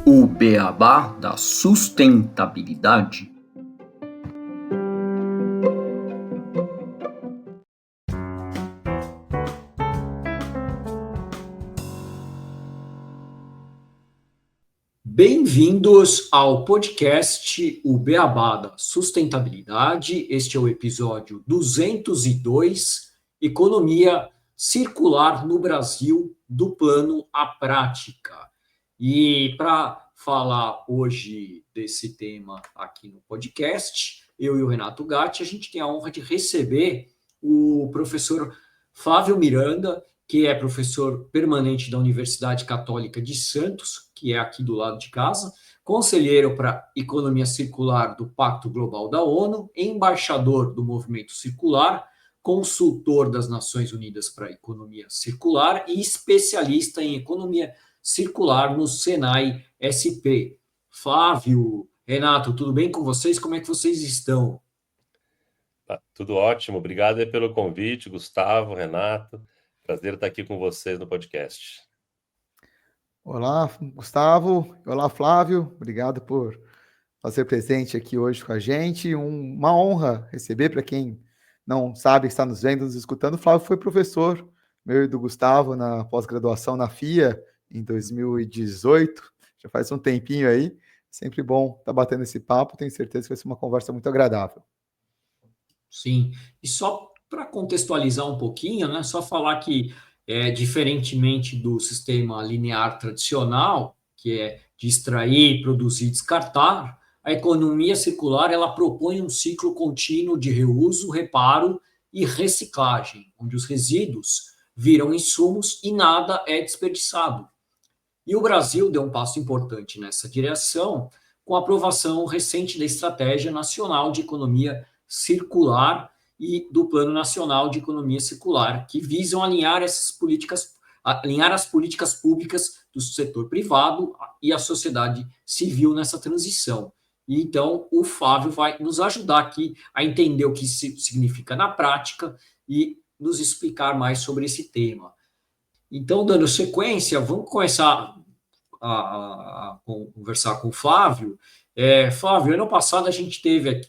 O beabá da sustentabilidade. Bem-vindos ao podcast O Beabá da Sustentabilidade. Este é o episódio 202, Economia Circular no Brasil, do Plano à Prática. E para falar hoje desse tema aqui no podcast, eu e o Renato Gatti, a gente tem a honra de receber o professor Flávio Miranda, que é professor permanente da Universidade Católica de Santos, que é aqui do lado de casa, conselheiro para economia circular do Pacto Global da ONU, embaixador do Movimento Circular, consultor das Nações Unidas para a Economia Circular e especialista em economia circular no Senai SP. Flávio, Renato, tudo bem com vocês? Como é que vocês estão? Tudo ótimo, obrigado aí pelo convite, Gustavo, Renato. Prazer estar aqui com vocês no podcast. Olá, Gustavo. Olá, Flávio. Obrigado por fazer presente aqui hoje com a gente. Uma honra receber, para quem não sabe, está nos vendo, nos escutando. O Flávio foi professor meu e do Gustavo na pós-graduação na FIA em 2018. Já faz um tempinho aí. Sempre bom estar batendo esse papo. Tenho certeza que vai ser uma conversa muito agradável. Sim, e só para contextualizar um pouquinho, né, só falar que, diferentemente do sistema linear tradicional, que é de extrair, produzir, descartar, a economia circular ela propõe um ciclo contínuo de reuso, reparo e reciclagem, onde os resíduos viram insumos e nada é desperdiçado. E o Brasil deu um passo importante nessa direção com a aprovação recente da Estratégia Nacional de Economia Circular e do Plano Nacional de Economia Circular, que visam alinhar as políticas públicas do setor privado e a sociedade civil nessa transição. E então o Flávio vai nos ajudar aqui a entender o que isso significa na prática e nos explicar mais sobre esse tema. Então, dando sequência, vamos começar a conversar com o Flávio. Flávio, ano passado a gente teve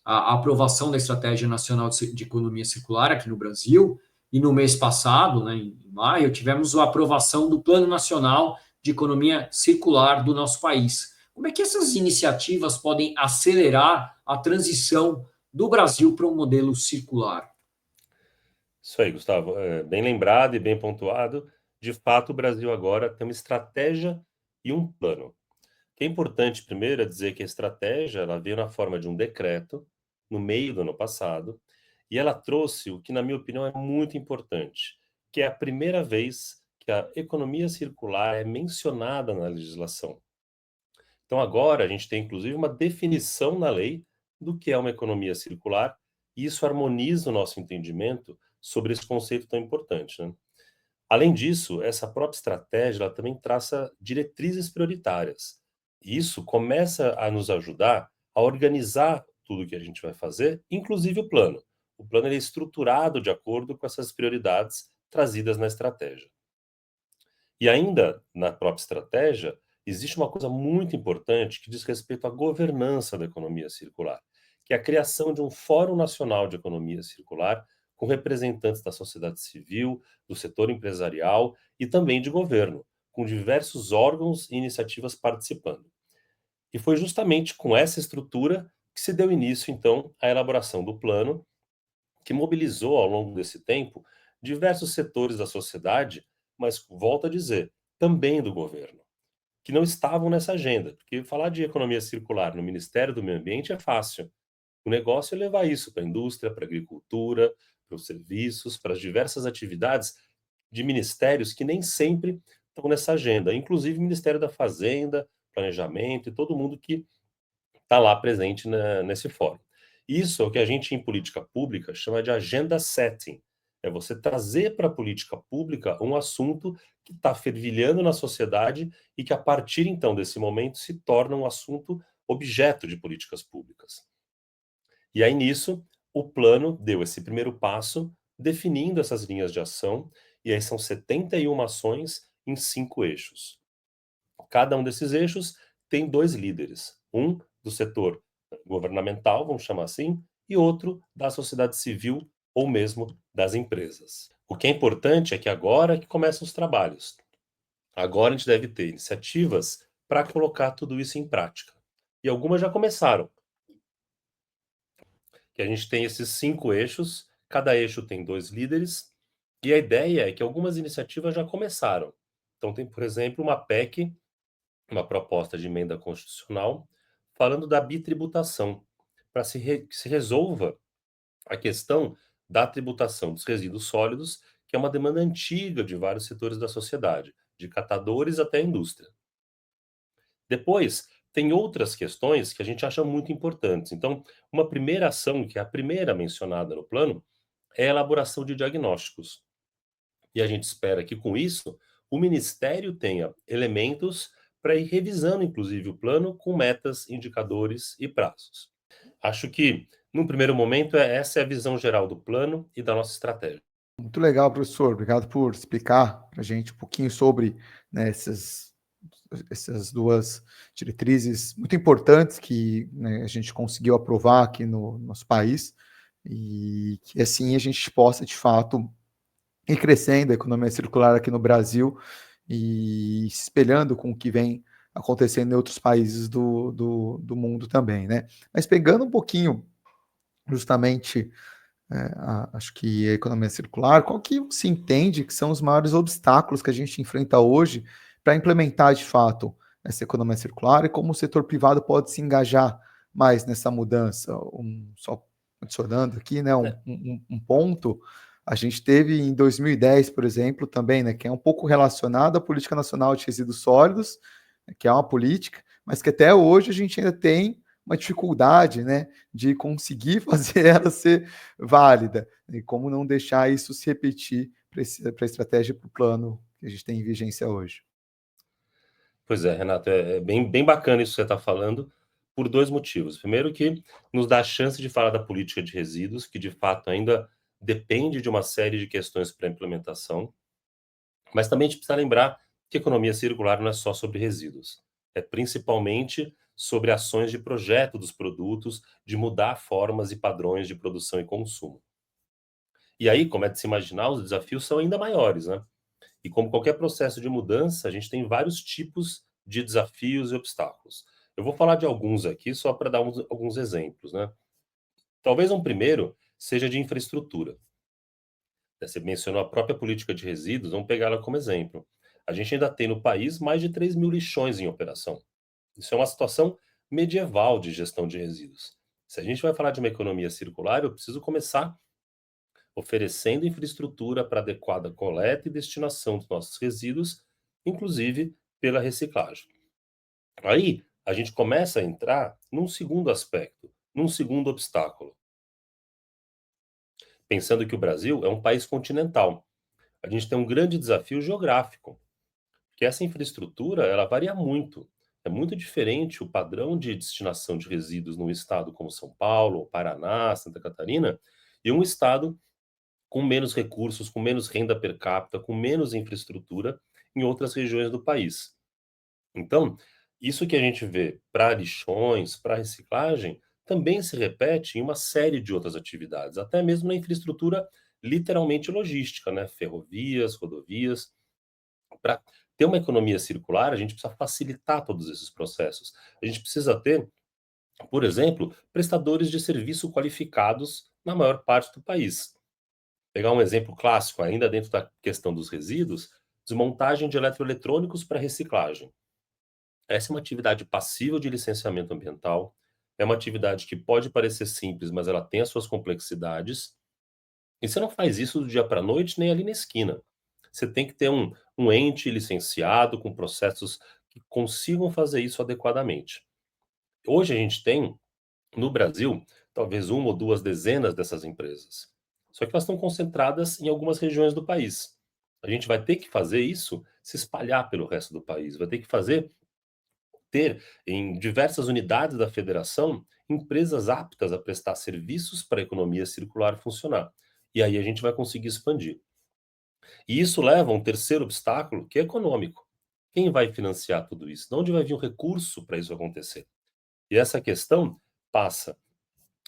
a aprovação da Estratégia Nacional de Economia Circular aqui no Brasil, e no mês passado, né, em maio, tivemos a aprovação do Plano Nacional de Economia Circular do nosso país. Como é que essas iniciativas podem acelerar a transição do Brasil para um modelo circular? Isso aí, Gustavo, bem lembrado e bem pontuado. De fato, o Brasil agora tem uma estratégia e um plano. O que é importante primeiro é dizer que a estratégia ela veio na forma de um decreto no meio do ano passado e ela trouxe o que, na minha opinião, é muito importante, que é a primeira vez que a economia circular é mencionada na legislação. Então agora a gente tem inclusive uma definição na lei do que é uma economia circular e isso harmoniza o nosso entendimento sobre esse conceito tão importante, né? Além disso, essa própria estratégia ela também traça diretrizes prioritárias. E isso começa a nos ajudar a organizar tudo que a gente vai fazer, inclusive o plano. O plano ele é estruturado de acordo com essas prioridades trazidas na estratégia. E ainda na própria estratégia, existe uma coisa muito importante que diz respeito à governança da economia circular, que é a criação de um Fórum Nacional de Economia Circular com representantes da sociedade civil, do setor empresarial e também de governo, com diversos órgãos e iniciativas participando. E foi justamente com essa estrutura que se deu início, então, à elaboração do plano, que mobilizou ao longo desse tempo diversos setores da sociedade, mas volto a dizer, também do governo, que não estavam nessa agenda, porque falar de economia circular no Ministério do Meio Ambiente é fácil. O negócio é levar isso para a indústria, para a agricultura, para os serviços, para as diversas atividades de ministérios que nem sempre estão nessa agenda, inclusive o Ministério da Fazenda, Planejamento e todo mundo que está lá presente nesse fórum. Isso é o que a gente em política pública chama de agenda setting. É você trazer para a política pública um assunto que está fervilhando na sociedade e que a partir então desse momento se torna um assunto objeto de políticas públicas. E aí nisso, o plano deu esse primeiro passo, definindo essas linhas de ação, e aí são 71 ações em 5 eixos. Cada um desses eixos tem 2 líderes, um do setor governamental, vamos chamar assim, e outro da sociedade civil ou mesmo das empresas. O que é importante é que agora que começam os trabalhos, agora a gente deve ter iniciativas para colocar tudo isso em prática. E algumas já começaram. Que a gente tem esses 5 eixos, cada eixo tem 2 líderes, e a ideia é que algumas iniciativas já começaram. Então tem, por exemplo, uma PEC, uma proposta de emenda constitucional, falando da bitributação, para que se resolva a questão da tributação dos resíduos sólidos, que é uma demanda antiga de vários setores da sociedade, de catadores até a indústria. Depois, tem outras questões que a gente acha muito importantes. Então, uma primeira ação, que é a primeira mencionada no plano, é a elaboração de diagnósticos. E a gente espera que, com isso, o Ministério tenha elementos para ir revisando, inclusive, o plano com metas, indicadores e prazos. Acho que, num primeiro momento, essa é a visão geral do plano e da nossa estratégia. Muito legal, professor. Obrigado por explicar para a gente um pouquinho sobre, né, essas duas diretrizes muito importantes que, né, a gente conseguiu aprovar aqui no nosso país e que assim a gente possa, de fato, ir crescendo a economia circular aqui no Brasil e se espelhando com o que vem acontecendo em outros países do mundo também, né? Mas pegando um pouquinho justamente acho que a economia circular, qual que se entende que são os maiores obstáculos que a gente enfrenta hoje para implementar de fato essa economia circular e como o setor privado pode se engajar mais nessa mudança? Só adicionando aqui, né, um ponto, a gente teve em 2010, por exemplo, também, né, que é um pouco relacionado à Política Nacional de Resíduos Sólidos, que é uma política, mas que até hoje a gente ainda tem uma dificuldade, né, de conseguir fazer ela ser válida, e como não deixar isso se repetir para a estratégia, para o plano que a gente tem em vigência hoje. Pois é, Renato, é bem bacana isso que você está falando, por 2 motivos. Primeiro que nos dá a chance de falar da política de resíduos, que de fato ainda depende de uma série de questões para implementação, mas também a gente precisa lembrar que economia circular não é só sobre resíduos, é principalmente sobre ações de projeto dos produtos, de mudar formas e padrões de produção e consumo. E aí, como é de se imaginar, os desafios são ainda maiores, né? E como qualquer processo de mudança, a gente tem vários tipos de desafios e obstáculos. Eu vou falar de alguns aqui só para dar alguns exemplos, né? Talvez um primeiro seja de infraestrutura. Você mencionou a própria política de resíduos, vamos pegar ela como exemplo. A gente ainda tem no país mais de 3 mil lixões em operação. Isso é uma situação medieval de gestão de resíduos. Se a gente vai falar de uma economia circular, eu preciso começar oferecendo infraestrutura para adequada coleta e destinação dos nossos resíduos, inclusive pela reciclagem. Aí a gente começa a entrar num segundo aspecto, num segundo obstáculo, pensando que o Brasil é um país continental. A gente tem um grande desafio geográfico, que essa infraestrutura ela varia muito. É muito diferente o padrão de destinação de resíduos num estado como São Paulo, Paraná, Santa Catarina, e um estado com menos recursos, com menos renda per capita, com menos infraestrutura em outras regiões do país. Então, isso que a gente vê para lixões, para reciclagem, também se repete em uma série de outras atividades, até mesmo na infraestrutura literalmente logística, né? Ferrovias, rodovias. Para ter uma economia circular, a gente precisa facilitar todos esses processos. A gente precisa ter, por exemplo, prestadores de serviço qualificados na maior parte do país. Pegar um exemplo clássico, ainda dentro da questão dos resíduos, desmontagem de eletroeletrônicos para reciclagem. Essa é uma atividade passível de licenciamento ambiental, é uma atividade que pode parecer simples, mas ela tem as suas complexidades, e você não faz isso do dia para a noite nem ali na esquina. Você tem que ter um ente licenciado com processos que consigam fazer isso adequadamente. Hoje a gente tem, no Brasil, talvez 1 ou 2 dezenas dessas empresas. Só que elas estão concentradas em algumas regiões do país. A gente vai ter que fazer isso se espalhar pelo resto do país, vai ter que ter em diversas unidades da federação empresas aptas a prestar serviços para a economia circular funcionar. E aí a gente vai conseguir expandir. E isso leva a um terceiro obstáculo, que é econômico. Quem vai financiar tudo isso? De onde vai vir o recurso para isso acontecer? E essa questão passa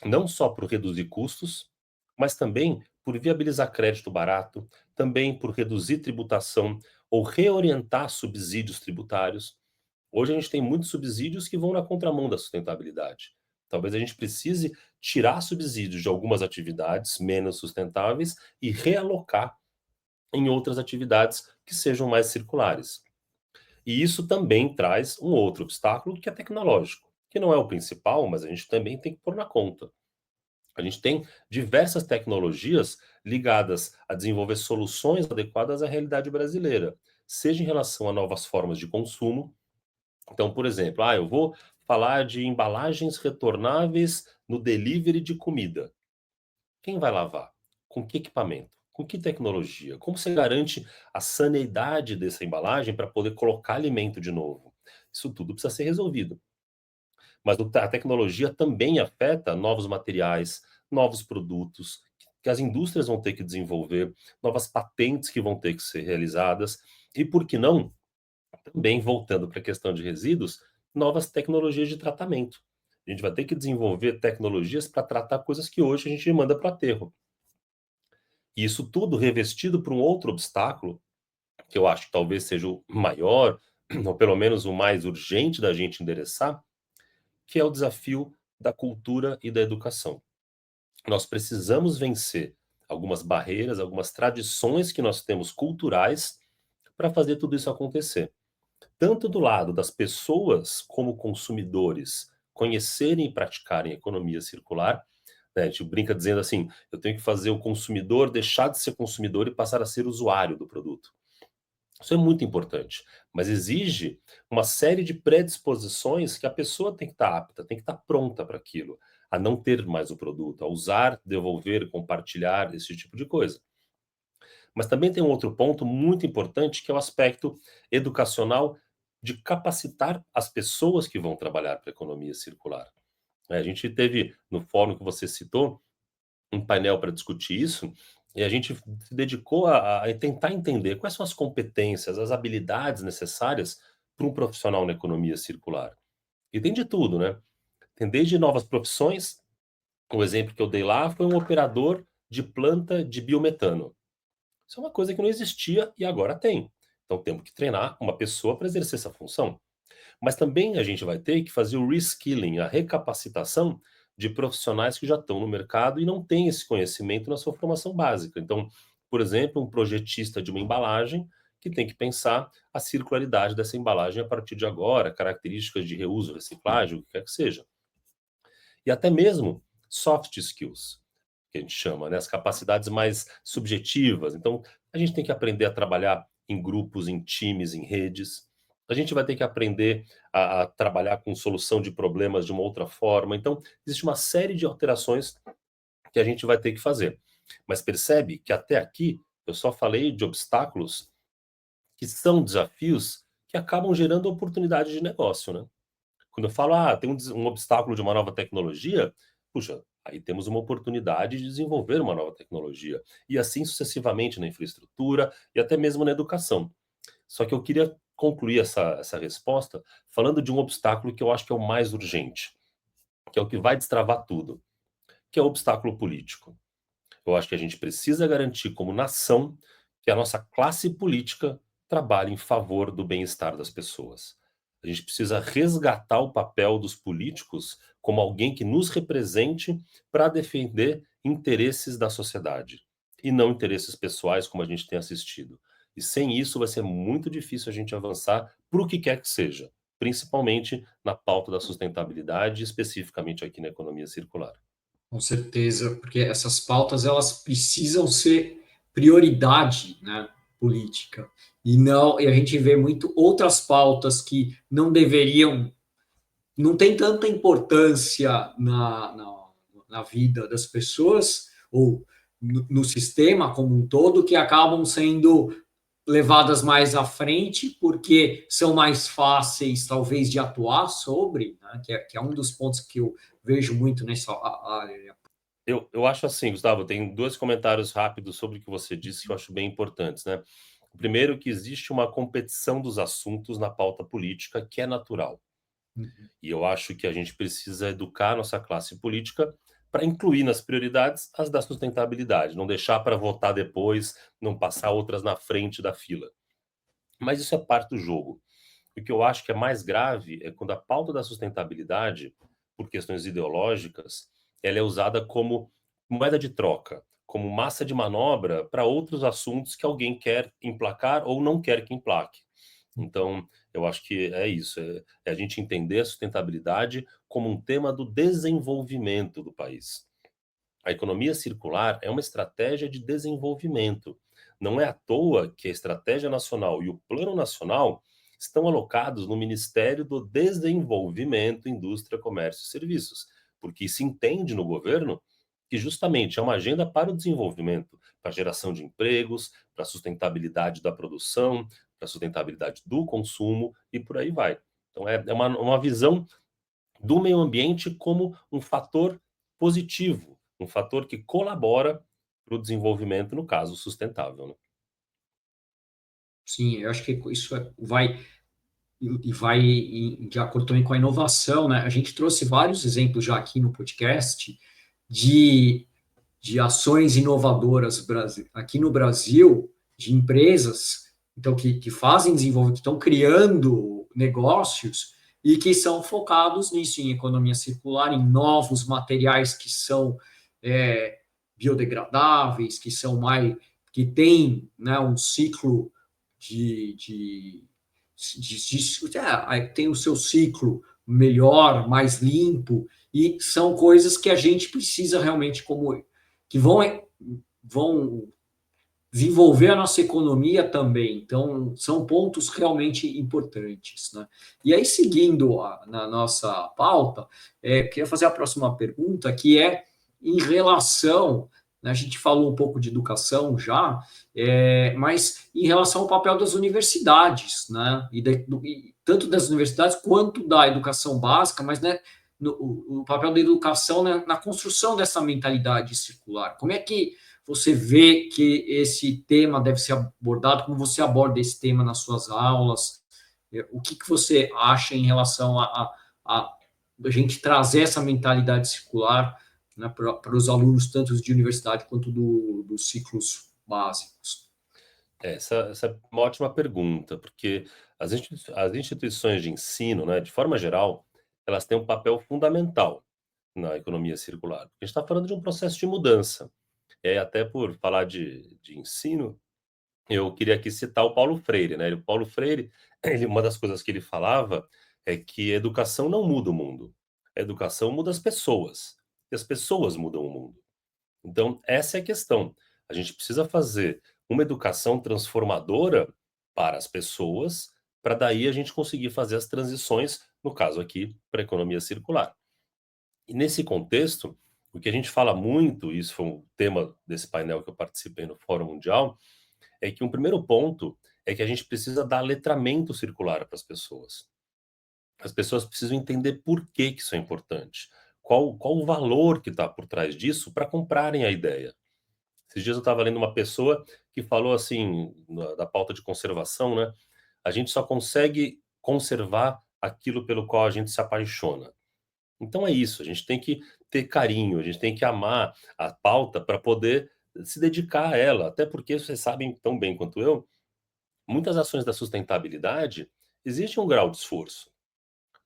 não só por reduzir custos, mas também por viabilizar crédito barato, também por reduzir tributação ou reorientar subsídios tributários. Hoje a gente tem muitos subsídios que vão na contramão da sustentabilidade. Talvez a gente precise tirar subsídios de algumas atividades menos sustentáveis e realocar em outras atividades que sejam mais circulares. E isso também traz um outro obstáculo que é tecnológico, que não é o principal, mas a gente também tem que pôr na conta. A gente tem diversas tecnologias ligadas a desenvolver soluções adequadas à realidade brasileira, seja em relação a novas formas de consumo. Então, por exemplo, eu vou falar de embalagens retornáveis no delivery de comida. Quem vai lavar? Com que equipamento? Com que tecnologia? Como você garante a saneidade dessa embalagem para poder colocar alimento de novo? Isso tudo precisa ser resolvido. Mas a tecnologia também afeta novos materiais, novos produtos, que as indústrias vão ter que desenvolver, novas patentes que vão ter que ser realizadas, e por que não, também voltando para a questão de resíduos, novas tecnologias de tratamento. A gente vai ter que desenvolver tecnologias para tratar coisas que hoje a gente manda para o aterro. E isso tudo revestido por um outro obstáculo, que eu acho que talvez seja o maior, ou pelo menos o mais urgente da gente endereçar, que é o desafio da cultura e da educação. Nós precisamos vencer algumas barreiras, algumas tradições que nós temos culturais para fazer tudo isso acontecer. Tanto do lado das pessoas como consumidores conhecerem e praticarem economia circular, né? A gente brinca dizendo assim, eu tenho que fazer o consumidor deixar de ser consumidor e passar a ser usuário do produto. Isso é muito importante, mas exige uma série de predisposições que a pessoa tem que estar apta, tem que estar pronta para aquilo, a não ter mais o produto, a usar, devolver, compartilhar, esse tipo de coisa. Mas também tem um outro ponto muito importante que é o aspecto educacional de capacitar as pessoas que vão trabalhar para a economia circular. A gente teve, no fórum que você citou, um painel para discutir isso, e a gente se dedicou a tentar entender quais são as competências, as habilidades necessárias para um profissional na economia circular. E tem de tudo, né? Tem desde novas profissões, o exemplo que eu dei lá foi um operador de planta de biometano. Isso é uma coisa que não existia e agora tem. Então temos que treinar uma pessoa para exercer essa função. Mas também a gente vai ter que fazer o reskilling, a recapacitação de profissionais que já estão no mercado e não têm esse conhecimento na sua formação básica. Então, por exemplo, um projetista de uma embalagem que tem que pensar a circularidade dessa embalagem a partir de agora, características de reuso, reciclagem, o que quer que seja. E até mesmo soft skills, que a gente chama, né? As capacidades mais subjetivas. Então, a gente tem que aprender a trabalhar em grupos, em times, em redes. A gente vai ter que aprender a trabalhar com solução de problemas de uma outra forma. Então, existe uma série de alterações que a gente vai ter que fazer. Mas percebe que até aqui eu só falei de obstáculos que são desafios que acabam gerando oportunidade de negócio, né? Quando eu falo, tem um obstáculo de uma nova tecnologia, puxa, aí temos uma oportunidade de desenvolver uma nova tecnologia. E assim sucessivamente na infraestrutura e até mesmo na educação. Só que eu queria concluir essa resposta falando de um obstáculo que eu acho que é o mais urgente, que é o que vai destravar tudo, que é o obstáculo político. Eu acho que a gente precisa garantir, como nação, que a nossa classe política trabalhe em favor do bem-estar das pessoas. A gente precisa resgatar o papel dos políticos como alguém que nos represente para defender interesses da sociedade e não interesses pessoais, como a gente tem assistido. E sem isso vai ser muito difícil a gente avançar para o que quer que seja, principalmente na pauta da sustentabilidade, especificamente aqui na economia circular. Com certeza, porque essas pautas elas precisam ser prioridade, né, política. E não, e a gente vê muito outras pautas que não deveriam, não tem tanta importância na vida das pessoas ou no sistema como um todo, que acabam sendo levadas mais à frente porque são mais fáceis, talvez, de atuar sobre, né, que é um dos pontos que eu vejo muito nessa área. Eu acho assim, Gustavo, tem dois comentários rápidos sobre o que você disse que eu acho bem importantes, né? O primeiro, que existe uma competição dos assuntos na pauta política, que é natural. E eu acho que a gente precisa educar a nossa classe política para incluir nas prioridades as da sustentabilidade, não deixar para votar depois, não passar outras na frente da fila. Mas isso é parte do jogo. O que eu acho que é mais grave é quando a pauta da sustentabilidade, por questões ideológicas, ela é usada como moeda de troca, como massa de manobra para outros assuntos que alguém quer emplacar ou não quer que emplaque. Então, eu acho que é isso, é a gente entender a sustentabilidade como um tema do desenvolvimento do país. A economia circular é uma estratégia de desenvolvimento. Não é à toa que a Estratégia Nacional e o Plano Nacional estão alocados no Ministério do Desenvolvimento, Indústria, Comércio e Serviços, porque se entende no governo que justamente é uma agenda para o desenvolvimento, para a geração de empregos, para a sustentabilidade da produção, para a sustentabilidade do consumo e por aí vai. Então é uma visão do meio ambiente como um fator positivo, um fator que colabora para o desenvolvimento, no caso, sustentável, né? Sim, eu acho que isso vai de acordo também com a inovação, né? A gente trouxe vários exemplos já aqui no podcast de, de ações inovadoras aqui no Brasil, de empresas então que fazem desenvolvimento, que estão criando negócios e que são focados nisso, em economia circular, em novos materiais que são biodegradáveis, que têm, né, um ciclo tem o seu ciclo melhor, mais limpo, e são coisas que a gente precisa realmente que vão desenvolver a nossa economia também. Então, são pontos realmente importantes, né? E aí, seguindo na nossa pauta, queria fazer a próxima pergunta, que é em relação, né, a gente falou um pouco de educação já, mas em relação ao papel das universidades, né? E tanto das universidades quanto da educação básica, mas, né, o papel da educação, né, na construção dessa mentalidade circular. Como é que você vê que esse tema deve ser abordado? Como você aborda esse tema nas suas aulas? O que você acha em relação a gente trazer essa mentalidade circular, né, para os alunos, tanto de universidade quanto dos ciclos básicos? Essa é uma ótima pergunta, porque as instituições de ensino, né, de forma geral, elas têm um papel fundamental na economia circular. A gente está falando de um processo de mudança. Até por falar de ensino, eu queria aqui citar o Paulo Freire, né? O Paulo Freire, uma das coisas que ele falava é que a educação não muda o mundo, a educação muda as pessoas, e as pessoas mudam o mundo. Então, essa é a questão. A gente precisa fazer uma educação transformadora para as pessoas, para daí a gente conseguir fazer as transições, no caso aqui, para a economia circular. E nesse contexto, o que a gente fala muito, isso foi um tema desse painel que eu participei no Fórum Mundial, é que um primeiro ponto é que a gente precisa dar letramento circular para as pessoas. As pessoas precisam entender por que isso é importante. Qual o valor que está por trás disso para comprarem a ideia. Esses dias eu estava lendo uma pessoa que falou assim, da pauta de conservação, né? A gente só consegue conservar aquilo pelo qual a gente se apaixona. Então é isso, a gente tem que ter carinho, a gente tem que amar a pauta para poder se dedicar a ela, até porque vocês sabem tão bem quanto eu, muitas ações da sustentabilidade existe um grau de esforço.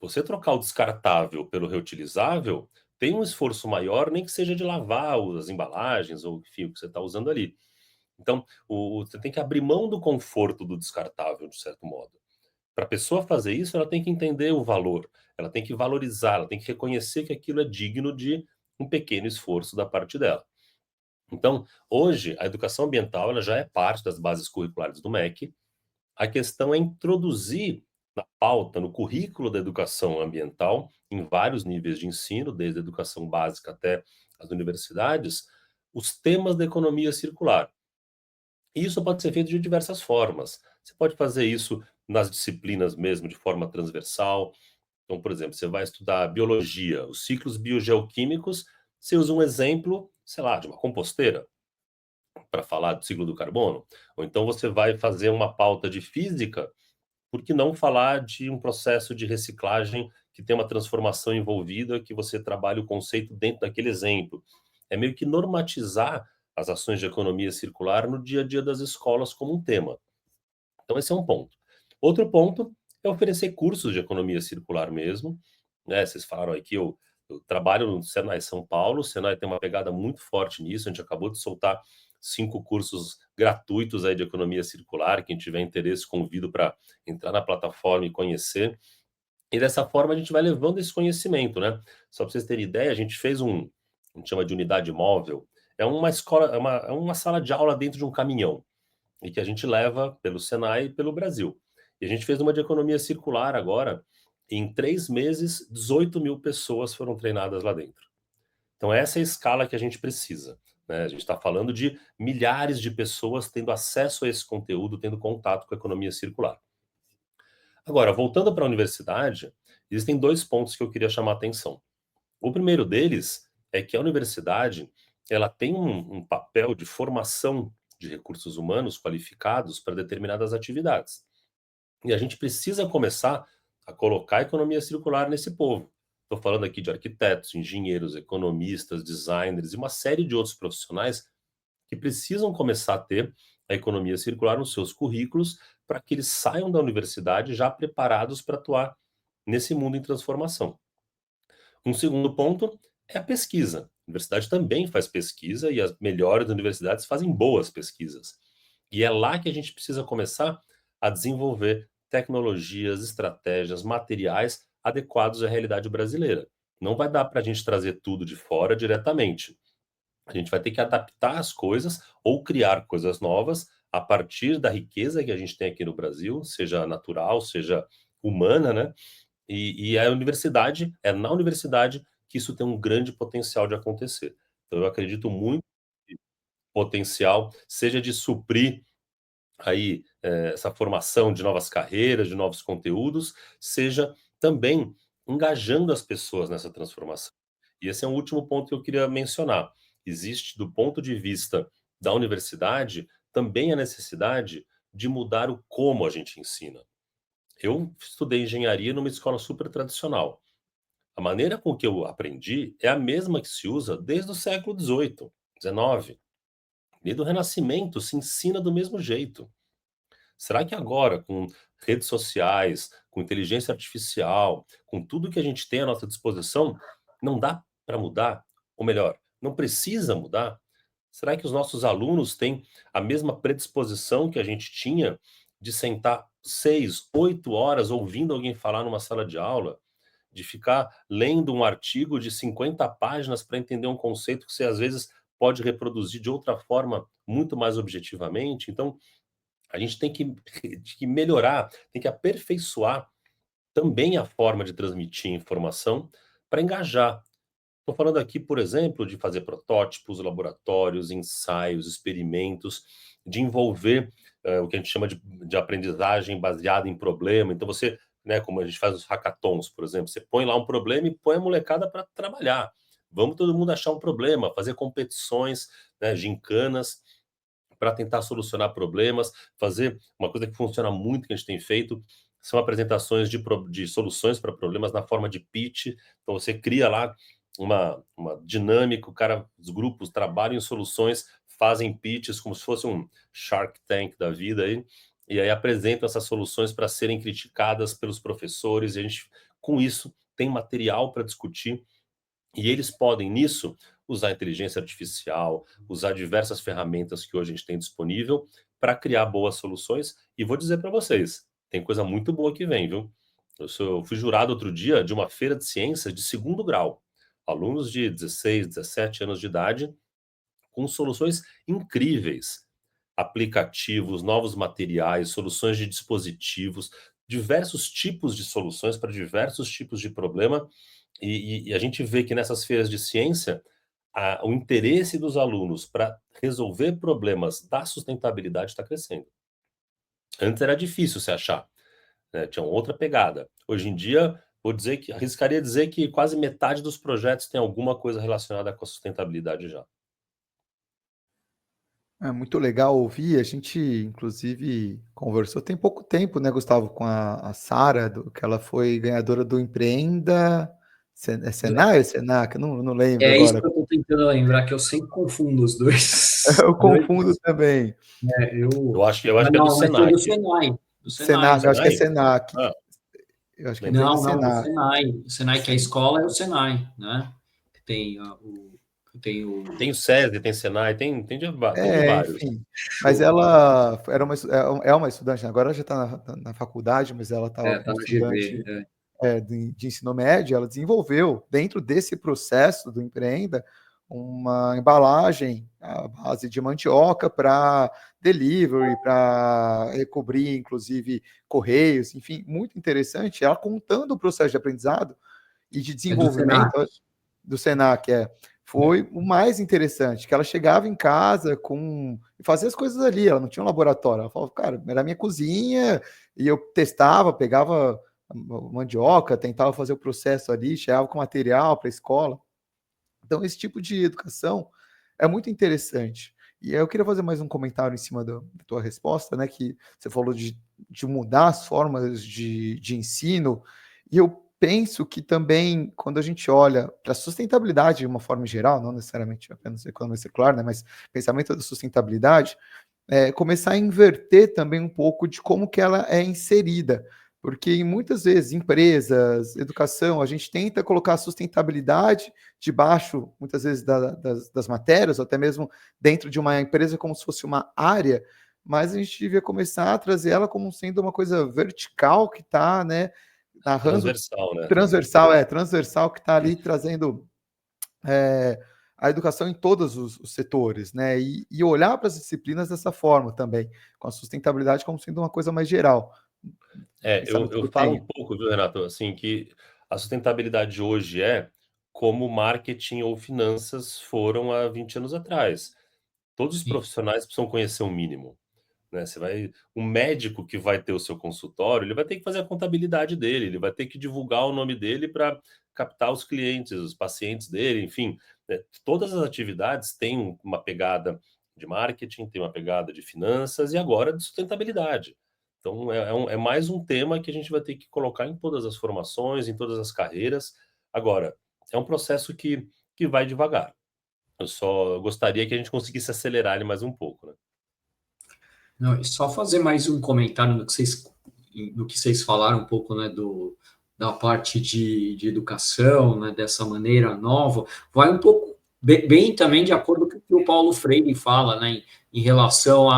Você trocar o descartável pelo reutilizável tem um esforço maior, nem que seja de lavar as embalagens ou enfim, o que você está usando ali. Então, você tem que abrir mão do conforto do descartável, de certo modo. Para a pessoa fazer isso, ela tem que entender o valor, ela tem que valorizar, ela tem que reconhecer que aquilo é digno de um pequeno esforço da parte dela. Então, hoje, a educação ambiental ela já é parte das bases curriculares do MEC. A questão é introduzir na pauta, no currículo da educação ambiental, em vários níveis de ensino, desde a educação básica até as universidades, os temas da economia circular. E isso pode ser feito de diversas formas. Você pode fazer isso nas disciplinas mesmo, de forma transversal. Então, por exemplo, você vai estudar biologia, os ciclos biogeoquímicos, você usa um exemplo, sei lá, de uma composteira. para falar do ciclo do carbono, ou então você vai fazer uma pauta de física, por que não falar de um processo de reciclagem que tem uma transformação envolvida, que você trabalha o conceito dentro daquele exemplo? É meio que normatizar as ações de economia circular no dia a dia das escolas como um tema. Então, esse é um ponto. Outro ponto é oferecer cursos de economia circular mesmo, né? Vocês falaram aqui, eu trabalho no Senai São Paulo, o Senai tem uma pegada muito forte nisso, a gente acabou de soltar 5 cursos gratuitos aí de economia circular, quem tiver interesse, convido para entrar na plataforma e conhecer. E dessa forma a gente vai levando esse conhecimento, né? Só para vocês terem ideia, a gente fez a gente chama de unidade móvel, é uma escola, é uma sala de aula dentro de um caminhão, e que a gente leva pelo Senai e pelo Brasil. E a gente fez uma de economia circular agora, em 3 meses, 18 mil pessoas foram treinadas lá dentro. Então, essa é a escala que a gente precisa, né? A gente está falando de milhares de pessoas tendo acesso a esse conteúdo, tendo contato com a economia circular. Agora, voltando para a universidade, existem 2 pontos que eu queria chamar a atenção. O primeiro deles é que a universidade ela tem um papel de formação de recursos humanos qualificados para determinadas atividades. E a gente precisa começar a colocar a economia circular nesse povo. Estou falando aqui de arquitetos, engenheiros, economistas, designers e uma série de outros profissionais que precisam começar a ter a economia circular nos seus currículos para que eles saiam da universidade já preparados para atuar nesse mundo em transformação. Um segundo ponto é a pesquisa. A universidade também faz pesquisa e as melhores universidades fazem boas pesquisas. E é lá que a gente precisa começar a desenvolver tecnologias, estratégias, materiais adequados à realidade brasileira. Não vai dar para a gente trazer tudo de fora diretamente. A gente vai ter que adaptar as coisas ou criar coisas novas a partir da riqueza que a gente tem aqui no Brasil, seja natural, seja humana, né? E a universidade, é na universidade que isso tem um grande potencial de acontecer. Então eu acredito muito que potencial, seja de suprir aí, essa formação de novas carreiras, de novos conteúdos, seja também engajando as pessoas nessa transformação. E esse é um último ponto que eu queria mencionar. Existe, do ponto de vista da universidade, também a necessidade de mudar o como a gente ensina. Eu estudei engenharia numa escola super tradicional. A maneira com que eu aprendi é a mesma que se usa desde o século XVIII, XIX. Desde o Renascimento se ensina do mesmo jeito. Será que agora, com redes sociais, com inteligência artificial, com tudo que a gente tem à nossa disposição, não dá para mudar? Ou melhor, não precisa mudar? Será que os nossos alunos têm a mesma predisposição que a gente tinha de sentar 6, 8 horas ouvindo alguém falar numa sala de aula? De ficar lendo um artigo de 50 páginas para entender um conceito que você às vezes pode reproduzir de outra forma muito mais objetivamente? Então, a gente tem que melhorar, tem que aperfeiçoar também a forma de transmitir informação para engajar. Estou falando aqui, por exemplo, de fazer protótipos, laboratórios, ensaios, experimentos, de envolver o que a gente chama de aprendizagem baseada em problema. Então, você, né, como a gente faz os hackathons, por exemplo, você põe lá um problema e põe a molecada para trabalhar. Vamos todo mundo achar um problema, fazer competições, né, gincanas, para tentar solucionar problemas, fazer uma coisa que funciona muito, que a gente tem feito, são apresentações de soluções para problemas na forma de pitch. Então você cria lá uma dinâmica, os grupos trabalham em soluções, fazem pitches como se fosse um Shark Tank da vida aí, e aí apresentam essas soluções para serem criticadas pelos professores, e a gente, com isso, tem material para discutir, e eles podem, nisso, usar inteligência artificial, usar diversas ferramentas que hoje a gente tem disponível para criar boas soluções. E vou dizer para vocês, tem coisa muito boa que vem, viu? Eu fui jurado outro dia de uma feira de ciências de segundo grau. Alunos de 16, 17 anos de idade, com soluções incríveis. Aplicativos, novos materiais, soluções de dispositivos, diversos tipos de soluções para diversos tipos de problema. E a gente vê que nessas feiras de ciência, o interesse dos alunos para resolver problemas da sustentabilidade está crescendo. Antes era difícil se achar, né? Tinha outra pegada. Hoje em dia, arriscaria dizer que quase metade dos projetos tem alguma coisa relacionada com a sustentabilidade já. É muito legal ouvir. A gente, inclusive, conversou tem pouco tempo, né, Gustavo, com a Sara, que ela foi ganhadora do Empreenda. É Senai ou Senac? Eu não lembro É isso agora. que eu estou tentando lembrar, que eu sempre confundo os dois. Eu confundo também. Eu acho que Mas é do não, mas foi do Senac. Senai. Do Senai. Senac, eu acho que é Senai? Senac. Ah, Eu acho que lembrei. empreende Não, do Senac. Senai. O Senai, que é a escola, é o Senai, né? Que tem tem o Tem o SESI, tem Senai, tem de vários. Enfim. Mas show. ela era é uma estudante, né, agora já está na faculdade, mas ela estava É, tá como na GV. estudante de ensino médio. Ela desenvolveu, dentro desse processo do Empreenda, uma embalagem à base de mandioca para delivery, para recobrir, inclusive, correios, enfim, muito interessante. Ela contando o processo de aprendizado e de É do Senac. desenvolvimento do Senac, foi o mais interessante, que ela chegava em casa com e fazia as coisas ali, ela não tinha um laboratório, ela falava, cara, era a minha cozinha, e eu testava, pegava mandioca, tentava fazer o processo ali, chegava com material para a escola. Então, esse tipo de educação é muito interessante. E aí eu queria fazer mais um comentário em cima da tua resposta, né? Que você falou de mudar as formas de ensino, e eu penso que também, quando a gente olha para a sustentabilidade de uma forma geral, não necessariamente apenas economia circular, né? Mas pensamento da sustentabilidade, começar a inverter também um pouco de como que ela é inserida. Porque em muitas vezes, empresas, educação, a gente tenta colocar a sustentabilidade debaixo, muitas vezes, das matérias, ou até mesmo dentro de uma empresa como se fosse uma área, mas a gente devia começar a trazer ela como sendo uma coisa vertical que está, né, narrando Transversal, né? transversal, que está ali trazendo é, a educação em todos os setores, né? E olhar para as disciplinas dessa forma também, com a sustentabilidade como sendo uma coisa mais geral. Pensamento Eu que eu falo um tenho. pouco, viu, Renato, assim, que a sustentabilidade hoje é como marketing ou finanças foram há 20 anos atrás. Todos os Sim. profissionais precisam conhecer o mínimo, né? Um médico que vai ter o seu consultório, ele vai ter que fazer a contabilidade dele, ele vai ter que divulgar o nome dele para captar os clientes, os pacientes dele, enfim, né? Todas as atividades têm uma pegada de marketing, tem uma pegada de finanças e agora de sustentabilidade. Então é mais um tema que a gente vai ter que colocar em todas as formações, em todas as carreiras. Agora, é um processo que vai devagar. Eu só gostaria que a gente conseguisse acelerar ele mais um pouco, né? Não, e só fazer mais um comentário no que vocês falaram um pouco, né, da parte de educação, né, dessa maneira nova, vai um pouco bem também de acordo com o que o Paulo Freire fala, né, em relação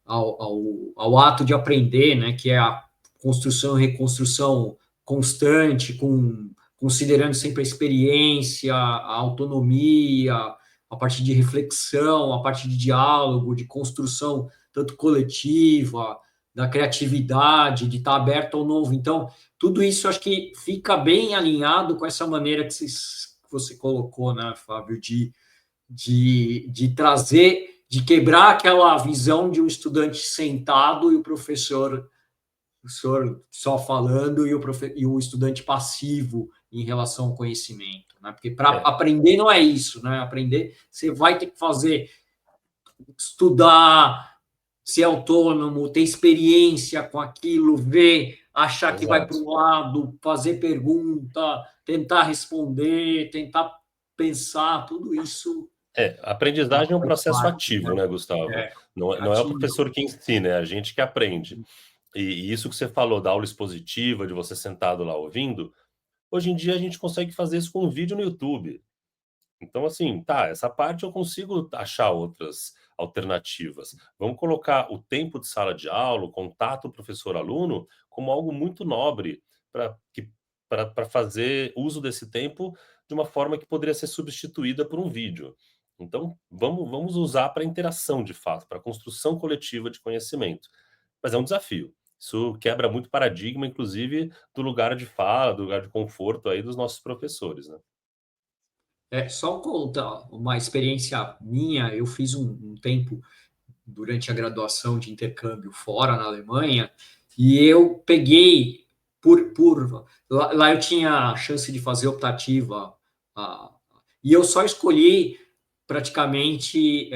ao ato de aprender, né, que é a construção e reconstrução constante, considerando sempre a experiência, a autonomia, a parte de reflexão, a parte de diálogo, de construção tanto coletiva, da criatividade, de estar aberto ao novo. Então, tudo isso acho que fica bem alinhado com essa maneira que você colocou, né, Fábio, de trazer, de quebrar aquela visão de um estudante sentado e o professor só falando e o estudante passivo em relação ao conhecimento, né? Porque para aprender não é isso, né? Aprender, você vai ter que fazer, estudar, ser autônomo, ter experiência com aquilo, ver, achar que vai para Exato. um lado, fazer pergunta, tentar responder, tentar pensar, tudo isso Aprendizagem é um faz processo parte, ativo, né? né, Gustavo? É, Não é o ativo. professor que ensina, é a gente que aprende. E isso que você falou da aula expositiva, de você sentado lá ouvindo, hoje em dia a gente consegue fazer isso com um vídeo no YouTube. Então, assim, tá, essa parte eu consigo achar outras alternativas. Vamos colocar o tempo de sala de aula, o contato professor-aluno, como algo muito nobre para fazer uso desse tempo de uma forma que poderia ser substituída por um vídeo. Então, vamos usar para interação de fato, para construção coletiva de conhecimento. Mas é um desafio. Isso quebra muito paradigma, inclusive, do lugar de fala, do lugar de conforto aí dos nossos professores, né? Só contar uma experiência minha, eu fiz um tempo durante a graduação de intercâmbio fora, na Alemanha, e eu peguei lá eu tinha a chance de fazer optativa, e eu só escolhi praticamente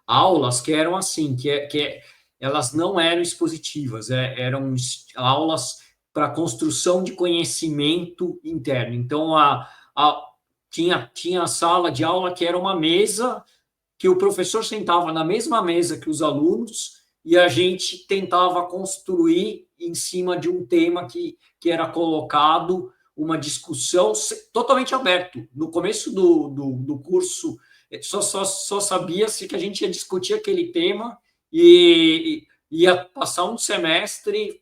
aulas que eram assim, elas não eram expositivas, eram aulas para construção de conhecimento interno. Então, tinha a sala de aula que era uma mesa que o professor sentava na mesma mesa que os alunos e a gente tentava construir em cima de um tema que era colocado, uma discussão totalmente aberto. No começo do curso, só sabia-se que a gente ia discutir aquele tema e ia passar um semestre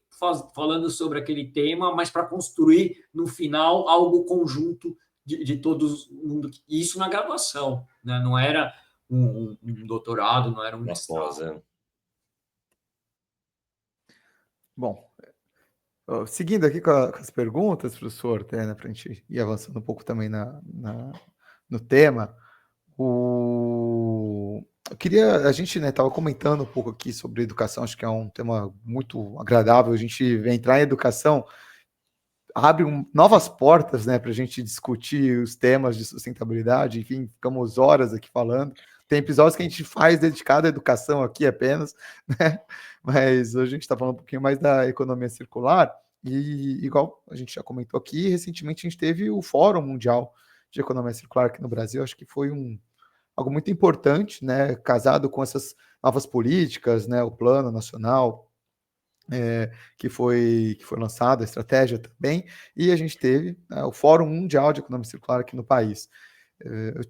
falando sobre aquele tema, mas para construir, no final, algo conjunto de todos mundo. Isso na graduação, né? Não era um doutorado, não era um Uma pós, mestrado. Bom, seguindo aqui com as perguntas, professor, até, né, para a gente ir avançando um pouco também no tema, eu queria, a gente estava comentando um pouco aqui sobre educação, acho que é um tema muito agradável, a gente entrar em educação, abre novas portas, né, para a gente discutir os temas de sustentabilidade, enfim, ficamos horas aqui falando. Tem episódios que a gente faz dedicado à educação aqui apenas, né? Mas hoje a gente está falando um pouquinho mais da economia circular, e igual a gente já comentou aqui, recentemente a gente teve o Fórum Mundial de Economia Circular aqui no Brasil, acho que foi algo muito importante, né, casado com essas novas políticas, né, o Plano Nacional, que foi lançado, a estratégia também, e a gente teve, né, o Fórum Mundial de Economia Circular aqui no país. Eu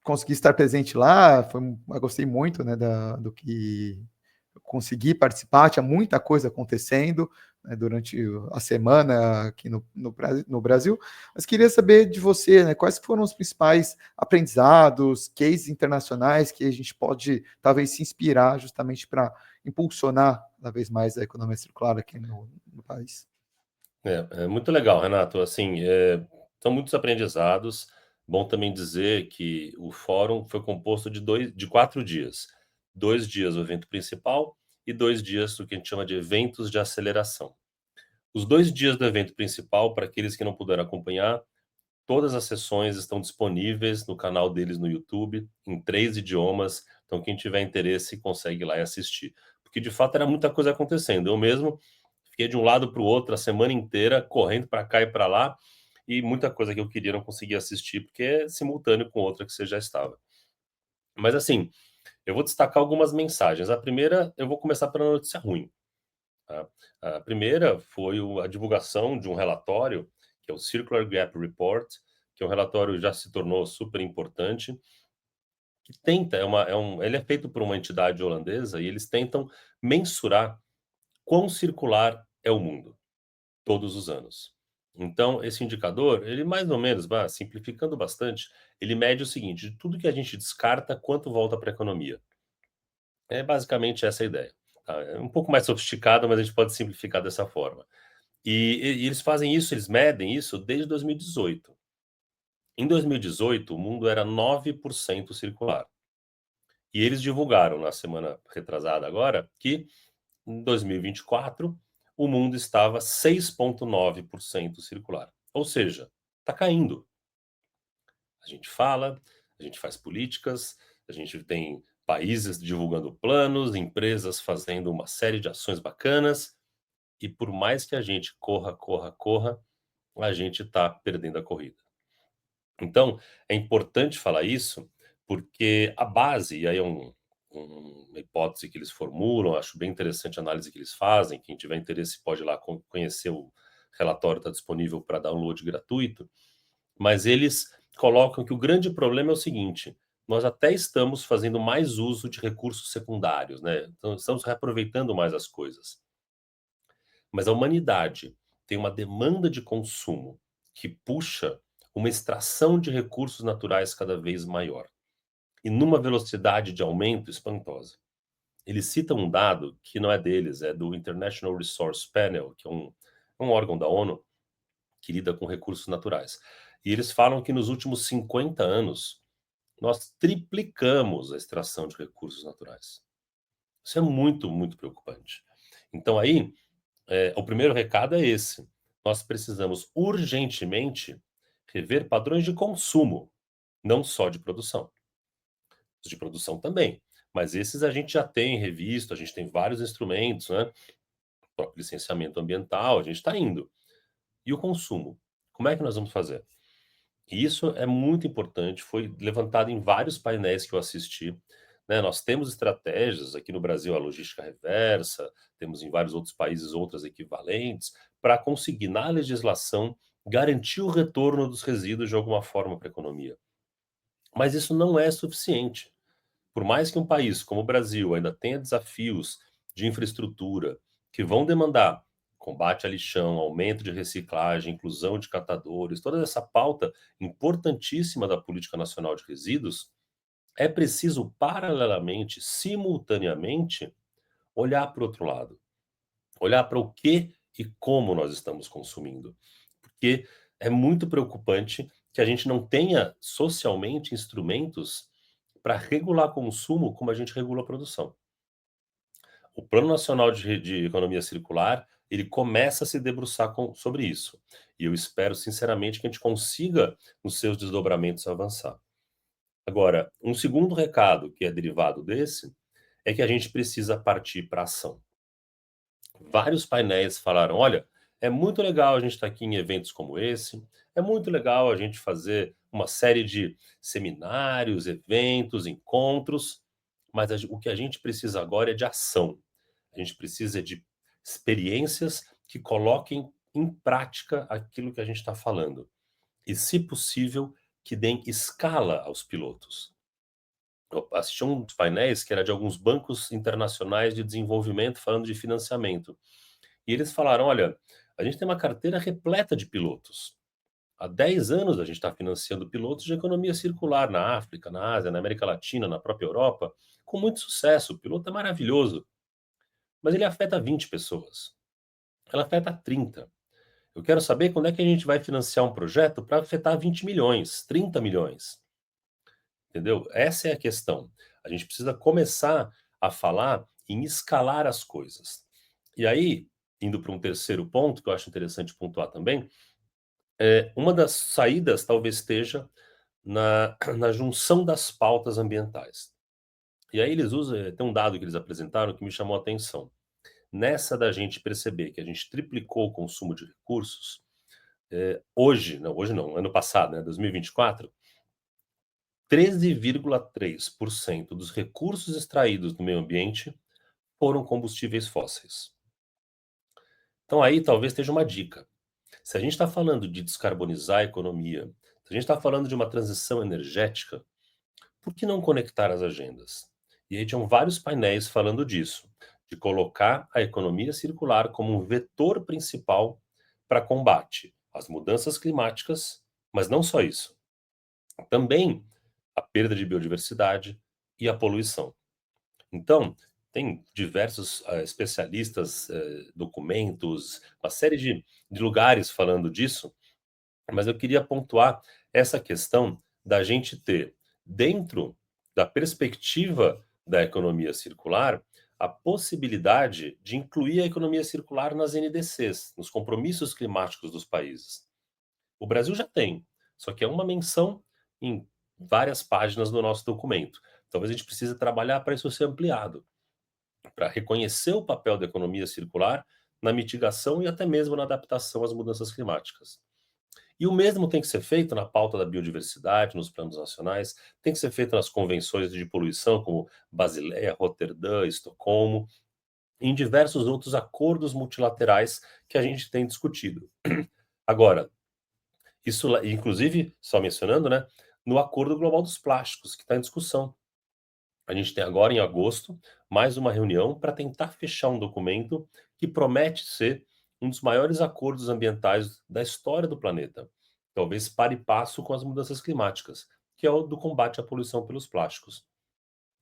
consegui estar presente lá, eu gostei muito, né, do que eu consegui participar, tinha muita coisa acontecendo, né, durante a semana aqui no Brasil, mas queria saber de você, né, quais foram os principais aprendizados, cases internacionais que a gente pode talvez se inspirar justamente para impulsionar cada vez mais a economia circular aqui no país. É muito legal, Renato. Assim, são muitos aprendizados. Bom também dizer que o fórum foi composto de 4 dias. 2 dias o evento principal e 2 dias o que a gente chama de eventos de aceleração. Os 2 dias do evento principal, para aqueles que não puderam acompanhar, todas as sessões estão disponíveis no canal deles no YouTube, em 3 idiomas. Então, quem tiver interesse consegue ir lá e assistir. Porque de fato era muita coisa acontecendo. Eu mesmo fiquei de um lado para o outro a semana inteira, correndo para cá e para lá, e muita coisa que eu queria não conseguia assistir, porque é simultâneo com outra que você já estava. Mas assim, eu vou destacar algumas mensagens. A primeira, eu vou começar pela notícia ruim. Tá? A primeira foi a divulgação de um relatório, que é o Circular Gap Report, que é um relatório que já se tornou super importante, que tenta, ele é feito por uma entidade holandesa, e eles tentam mensurar quão circular é o mundo todos os anos. Então, esse indicador, ele mais ou menos, simplificando bastante, ele mede o seguinte: de tudo que a gente descarta, quanto volta para a economia. É basicamente essa a ideia. Tá? É um pouco mais sofisticado, mas a gente pode simplificar dessa forma. E eles fazem isso, eles medem isso desde 2018. Em 2018, o mundo era 9% circular. E eles divulgaram na semana retrasada agora que em 2024 o mundo estava 6,9% circular. Ou seja, está caindo. A gente fala, a gente faz políticas, a gente tem países divulgando planos, empresas fazendo uma série de ações bacanas, e por mais que a gente corra, a gente está perdendo a corrida. Então, é importante falar isso, porque a base, e aí é uma hipótese que eles formulam, acho bem interessante a análise que eles fazem. Quem tiver interesse pode ir lá conhecer o relatório, está disponível para download gratuito. Mas eles colocam que o grande problema é o seguinte: nós até estamos fazendo mais uso de recursos secundários, né? Então, estamos reaproveitando mais as coisas. Mas a humanidade tem uma demanda de consumo que puxa uma extração de recursos naturais cada vez maior, e numa velocidade de aumento espantosa. Eles citam um dado que não é deles, é do International Resource Panel, que é um órgão da ONU que lida com recursos naturais. E eles falam que nos últimos 50 anos nós triplicamos a extração de recursos naturais. Isso é muito, muito preocupante. Então aí, o primeiro recado é esse: nós precisamos urgentemente rever padrões de consumo, não só de produção. Os de produção também, Mas esses a gente já tem revisto, a gente tem vários instrumentos, né? O próprio licenciamento ambiental, a gente está indo. E o consumo? Como é que nós vamos fazer? E isso é muito importante, foi levantado em vários painéis que eu assisti, né? Nós temos estratégias aqui no Brasil, a logística reversa, temos em vários outros países outras equivalentes, para conseguir, na legislação, garantir o retorno dos resíduos de alguma forma para a economia. Mas isso não é suficiente. Por mais que um país como o Brasil ainda tenha desafios de infraestrutura que vão demandar combate a lixão, aumento de reciclagem, inclusão de catadores, toda essa pauta importantíssima da Política Nacional de Resíduos, é preciso paralelamente, simultaneamente, olhar para o outro lado, olhar para o que e como nós estamos consumindo. Porque é muito preocupante que a gente não tenha socialmente instrumentos para regular consumo como a gente regula a produção. O Plano Nacional de Economia Circular, ele começa a se debruçar sobre isso. E eu espero, sinceramente, que a gente consiga, nos seus desdobramentos, avançar. Agora, um segundo recado que é derivado desse, é que a gente precisa partir para a ação. Vários painéis falaram, olha, é muito legal a gente estar aqui em eventos como esse, é muito legal a gente fazer uma série de seminários, eventos, encontros, mas o que a gente precisa agora é de ação. A gente precisa de experiências que coloquem em prática aquilo que a gente está falando. E, se possível, que deem escala aos pilotos. Eu assisti um dos painéis que era de alguns bancos internacionais de desenvolvimento falando de financiamento. E eles falaram, olha, a gente tem uma carteira repleta de pilotos. Há 10 anos a gente está financiando pilotos de economia circular na África, na Ásia, na América Latina, na própria Europa, com muito sucesso. O piloto é maravilhoso, mas ele afeta 20 pessoas. Ela afeta 30. Eu quero saber quando é que a gente vai financiar um projeto para afetar 20 milhões, 30 milhões. Entendeu? Essa é a questão. A gente precisa começar a falar em escalar as coisas. E aí, indo para um terceiro ponto, que eu acho interessante pontuar também, uma das saídas talvez esteja na junção das pautas ambientais. E aí eles usam, tem um dado que eles apresentaram que me chamou a atenção. Nessa da gente perceber que a gente triplicou o consumo de recursos, hoje não, ano passado, né, 2024, 13,3% dos recursos extraídos do meio ambiente foram combustíveis fósseis. Então aí talvez esteja uma dica. Se a gente está falando de descarbonizar a economia, se a gente está falando de uma transição energética, por que não conectar as agendas? E aí tinham vários painéis falando disso, de colocar a economia circular como um vetor principal para combate às mudanças climáticas, mas não só isso. Também a perda de biodiversidade e a poluição. Então, tem diversos especialistas, documentos, uma série de lugares falando disso, mas eu queria pontuar essa questão da gente ter, dentro da perspectiva da economia circular, a possibilidade de incluir a economia circular nas NDCs, nos compromissos climáticos dos países. O Brasil já tem, só que é uma menção em várias páginas do nosso documento. Talvez a gente precise trabalhar para isso ser ampliado, para reconhecer o papel da economia circular na mitigação e até mesmo na adaptação às mudanças climáticas. E o mesmo tem que ser feito na pauta da biodiversidade, nos planos nacionais, tem que ser feito nas convenções de poluição, como Basileia, Roterdã, Estocolmo, em diversos outros acordos multilaterais que a gente tem discutido. Agora, isso, inclusive, só mencionando, né, no Acordo Global dos Plásticos, que está em discussão. A gente tem agora, em agosto, mais uma reunião para tentar fechar um documento que promete ser um dos maiores acordos ambientais da história do planeta. Talvez pare passo com as mudanças climáticas, que é o do combate à poluição pelos plásticos.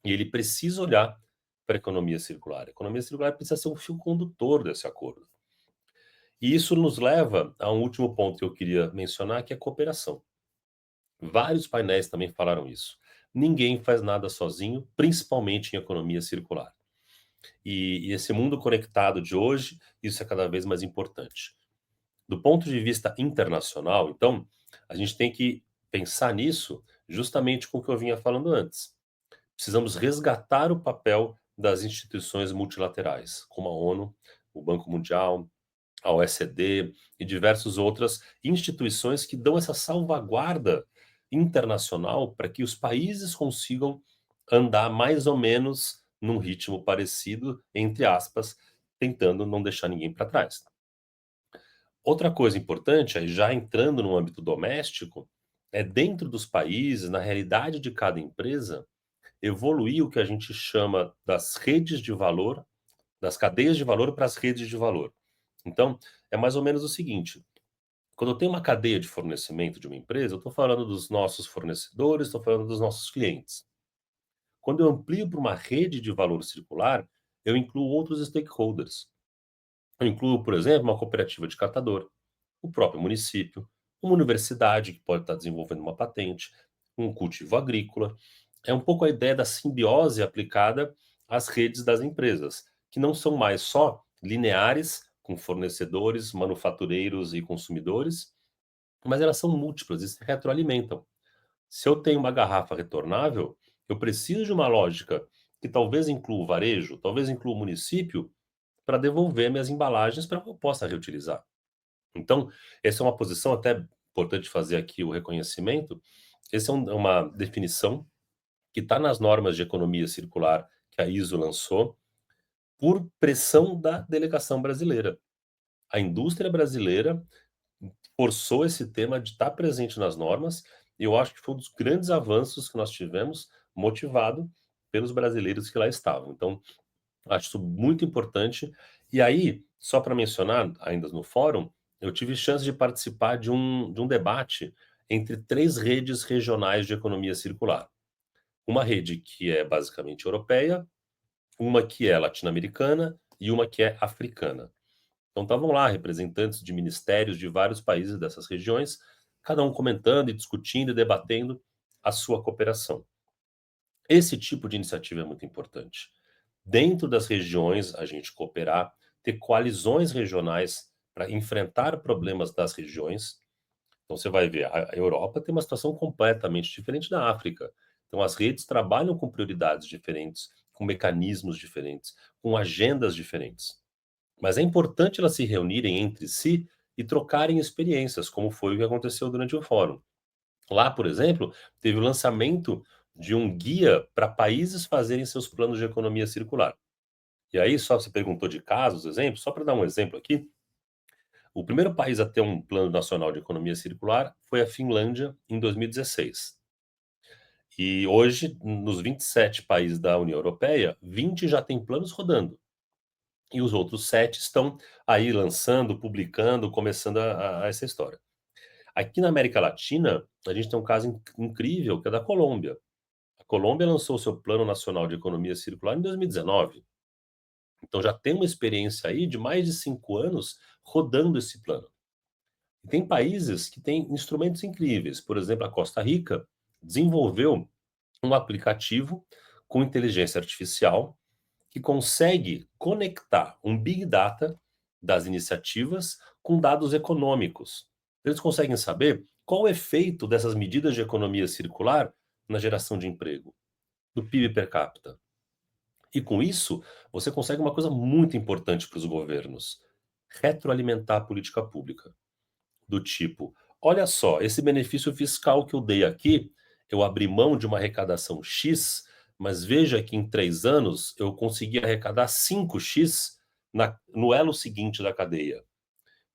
E ele precisa olhar para a economia circular. A economia circular precisa ser um fio condutor desse acordo. E isso nos leva a um último ponto que eu queria mencionar, que é a cooperação. Vários painéis também falaram isso. Ninguém faz nada sozinho, principalmente em economia circular. E esse mundo conectado de hoje, isso é cada vez mais importante. Do ponto de vista internacional, então, a gente tem que pensar nisso justamente com o que eu vinha falando antes. precisamos resgatar o papel das instituições multilaterais, como a ONU, o Banco Mundial, a OECD e diversas outras instituições que dão essa salvaguarda internacional para que os países consigam andar mais ou menos num ritmo parecido, entre aspas, tentando não deixar ninguém para trás. Outra coisa importante, aí já entrando no âmbito doméstico, é dentro dos países, na realidade de cada empresa, evoluir o que a gente chama das redes de valor, das cadeias de valor para as redes de valor. Então, é mais ou menos o seguinte: quando eu tenho uma cadeia de fornecimento de uma empresa, eu estou falando dos nossos fornecedores, estou falando dos nossos clientes. Quando eu amplio para uma rede de valor circular, eu incluo outros stakeholders. Eu incluo, por exemplo, uma cooperativa de catador, o próprio município, uma universidade que pode estar desenvolvendo uma patente, um cultivo agrícola. É um pouco a ideia da simbiose aplicada às redes das empresas, que não são mais só lineares, com fornecedores, manufatureiros e consumidores, mas elas são múltiplas e se retroalimentam. Se eu tenho uma garrafa retornável, eu preciso de uma lógica que talvez inclua o varejo, talvez inclua o município, para devolver minhas embalagens para que eu possa reutilizar. Então, essa é uma posição até importante fazer aqui o reconhecimento. Essa é uma definição que está nas normas de economia circular que a ISO lançou por pressão da delegação brasileira. A indústria brasileira forçou esse tema de estar presente nas normas, e eu acho que foi um dos grandes avanços que nós tivemos, motivado pelos brasileiros que lá estavam. Então, acho isso muito importante. E aí, só para mencionar, ainda no fórum, eu tive chance de participar de um debate entre 3 redes regionais de economia circular. Uma rede que é basicamente europeia, uma que é latino-americana e uma que é africana. Então estavam lá representantes de ministérios de vários países dessas regiões, cada um comentando e discutindo e debatendo a sua cooperação. Esse tipo de iniciativa é muito importante. Dentro das regiões, a gente cooperar, ter coalizões regionais para enfrentar problemas das regiões. Então você vai ver, a Europa tem uma situação completamente diferente da África. Então as redes trabalham com prioridades diferentes, com mecanismos diferentes, com agendas diferentes. Mas é importante elas se reunirem entre si e trocarem experiências, como foi o que aconteceu durante o fórum. Lá, por exemplo, teve o lançamento de um guia para países fazerem seus planos de economia circular. E aí, só você perguntou de casos, exemplos, só para dar um exemplo aqui, o primeiro país a ter um plano nacional de economia circular foi a Finlândia em 2016. E hoje, nos 27 países da União Europeia, 20 já têm planos rodando. E os outros 7 estão aí lançando, publicando, começando essa história. Aqui na América Latina, a gente tem um caso incrível, que é da Colômbia. A Colômbia lançou seu Plano Nacional de Economia Circular em 2019. Então já tem uma experiência aí de mais de 5 anos rodando esse plano. E tem países que têm instrumentos incríveis. Por exemplo, a Costa Rica desenvolveu um aplicativo com inteligência artificial que consegue conectar um Big Data das iniciativas com dados econômicos. Eles conseguem saber qual o efeito dessas medidas de economia circular na geração de emprego, do PIB per capita. E com isso, você consegue uma coisa muito importante para os governos: retroalimentar a política pública. Do tipo, olha só, esse benefício fiscal que eu dei aqui, eu abri mão de uma arrecadação X, mas veja que em 3 anos eu consegui arrecadar 5x no elo seguinte da cadeia.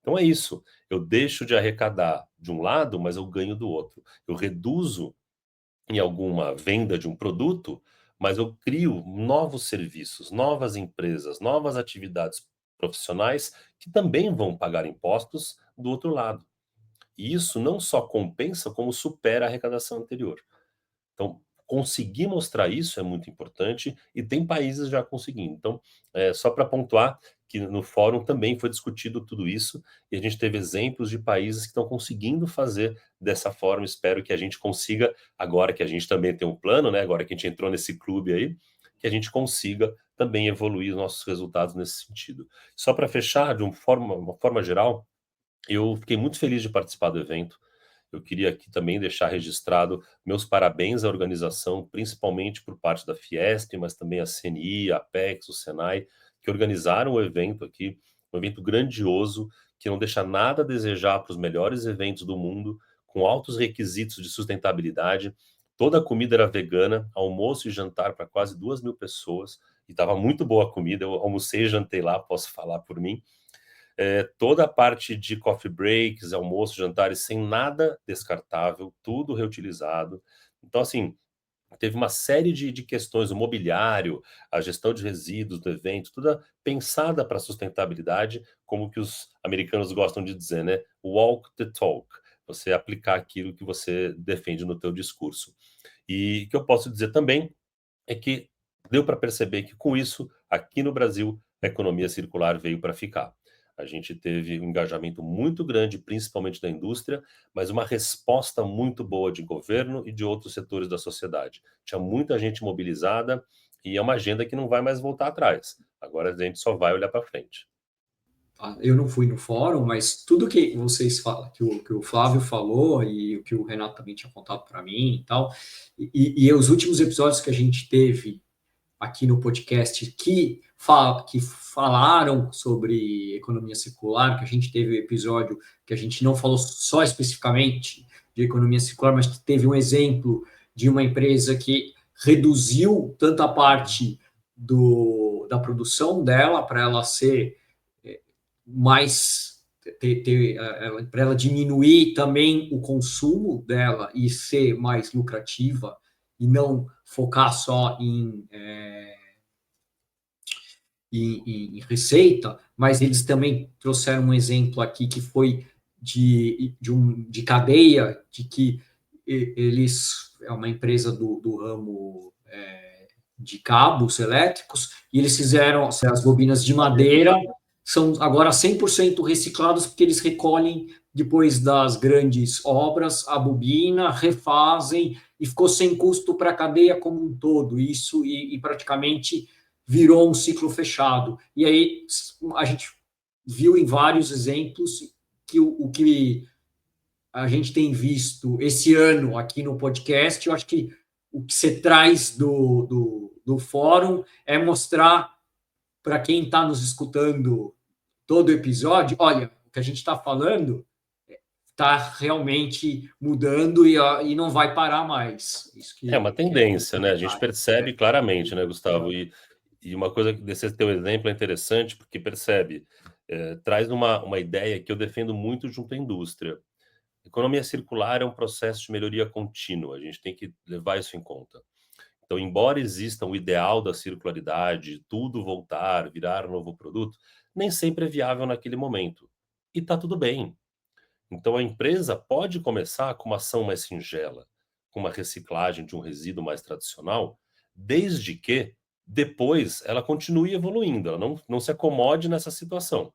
Então é isso, eu deixo de arrecadar de um lado, mas eu ganho do outro. Eu reduzo em alguma venda de um produto, mas eu crio novos serviços, novas empresas, novas atividades profissionais que também vão pagar impostos do outro lado. E isso não só compensa, como supera a arrecadação anterior. Então, conseguir mostrar isso é muito importante e tem países já conseguindo. Então, só para pontuar que no fórum também foi discutido tudo isso e a gente teve exemplos de países que estão conseguindo fazer dessa forma. Espero que a gente consiga, agora que a gente também tem um plano, né? Agora que a gente entrou nesse clube aí, que a gente consiga também evoluir os nossos resultados nesse sentido. Só para fechar, de uma forma geral, eu fiquei muito feliz de participar do evento. Eu queria aqui também deixar registrado meus parabéns à organização, principalmente por parte da Fiesp, mas também a CNI, a Apex, o Senai, que organizaram o evento aqui, um evento grandioso, que não deixa nada a desejar para os melhores eventos do mundo, com altos requisitos de sustentabilidade. Toda a comida era vegana, almoço e jantar para quase 2.000 pessoas, e estava muito boa a comida, eu almocei e jantei lá, posso falar por mim. Toda a parte de coffee breaks, almoço, jantares, sem nada descartável, tudo reutilizado. Então, assim, teve uma série de questões, o mobiliário, a gestão de resíduos do evento, toda pensada para a sustentabilidade, como que os americanos gostam de dizer, né? Walk the talk, você aplicar aquilo que você defende no teu discurso. E o que eu posso dizer também é que deu para perceber que com isso, aqui no Brasil, a economia circular veio para ficar. A gente teve um engajamento muito grande, principalmente da indústria, mas uma resposta muito boa de governo e de outros setores da sociedade. Tinha muita gente mobilizada e é uma agenda que não vai mais voltar atrás. Agora a gente só vai olhar para frente. Eu não fui no fórum, mas tudo que vocês falam, que o Flávio falou e o que o Renato também tinha contado para mim e tal, e os últimos episódios que a gente teve aqui no podcast que falaram sobre economia circular, que a gente teve um episódio que a gente não falou só especificamente de economia circular, mas que teve um exemplo de uma empresa que reduziu tanta parte da produção dela para ela ser mais para ela diminuir também o consumo dela e ser mais lucrativa e não focar só em receita, mas eles também trouxeram um exemplo aqui que foi de cadeia, de que eles é uma empresa do ramo de cabos elétricos, e eles fizeram as bobinas de madeira, são agora 100% reciclados, porque eles recolhem, depois das grandes obras, a bobina, refazem, e ficou sem custo para a cadeia como um todo, isso, e praticamente virou um ciclo fechado. E aí a gente viu em vários exemplos que o que a gente tem visto esse ano aqui no podcast, eu acho que o que você traz do fórum é mostrar para quem está nos escutando todo o episódio, olha, o que a gente está falando está realmente mudando e não vai parar mais. Isso que, É uma tendência, né? A gente percebe claramente, né, Gustavo? E uma coisa desse teu exemplo é interessante, porque percebe, traz uma ideia que eu defendo muito junto à indústria. Economia circular é um processo de melhoria contínua, a gente tem que levar isso em conta. Então, embora exista o ideal da circularidade, tudo voltar, virar um novo produto, nem sempre é viável naquele momento. E está tudo bem. Então, a empresa pode começar com uma ação mais singela, com uma reciclagem de um resíduo mais tradicional, desde que depois ela continue evoluindo, ela não se acomode nessa situação.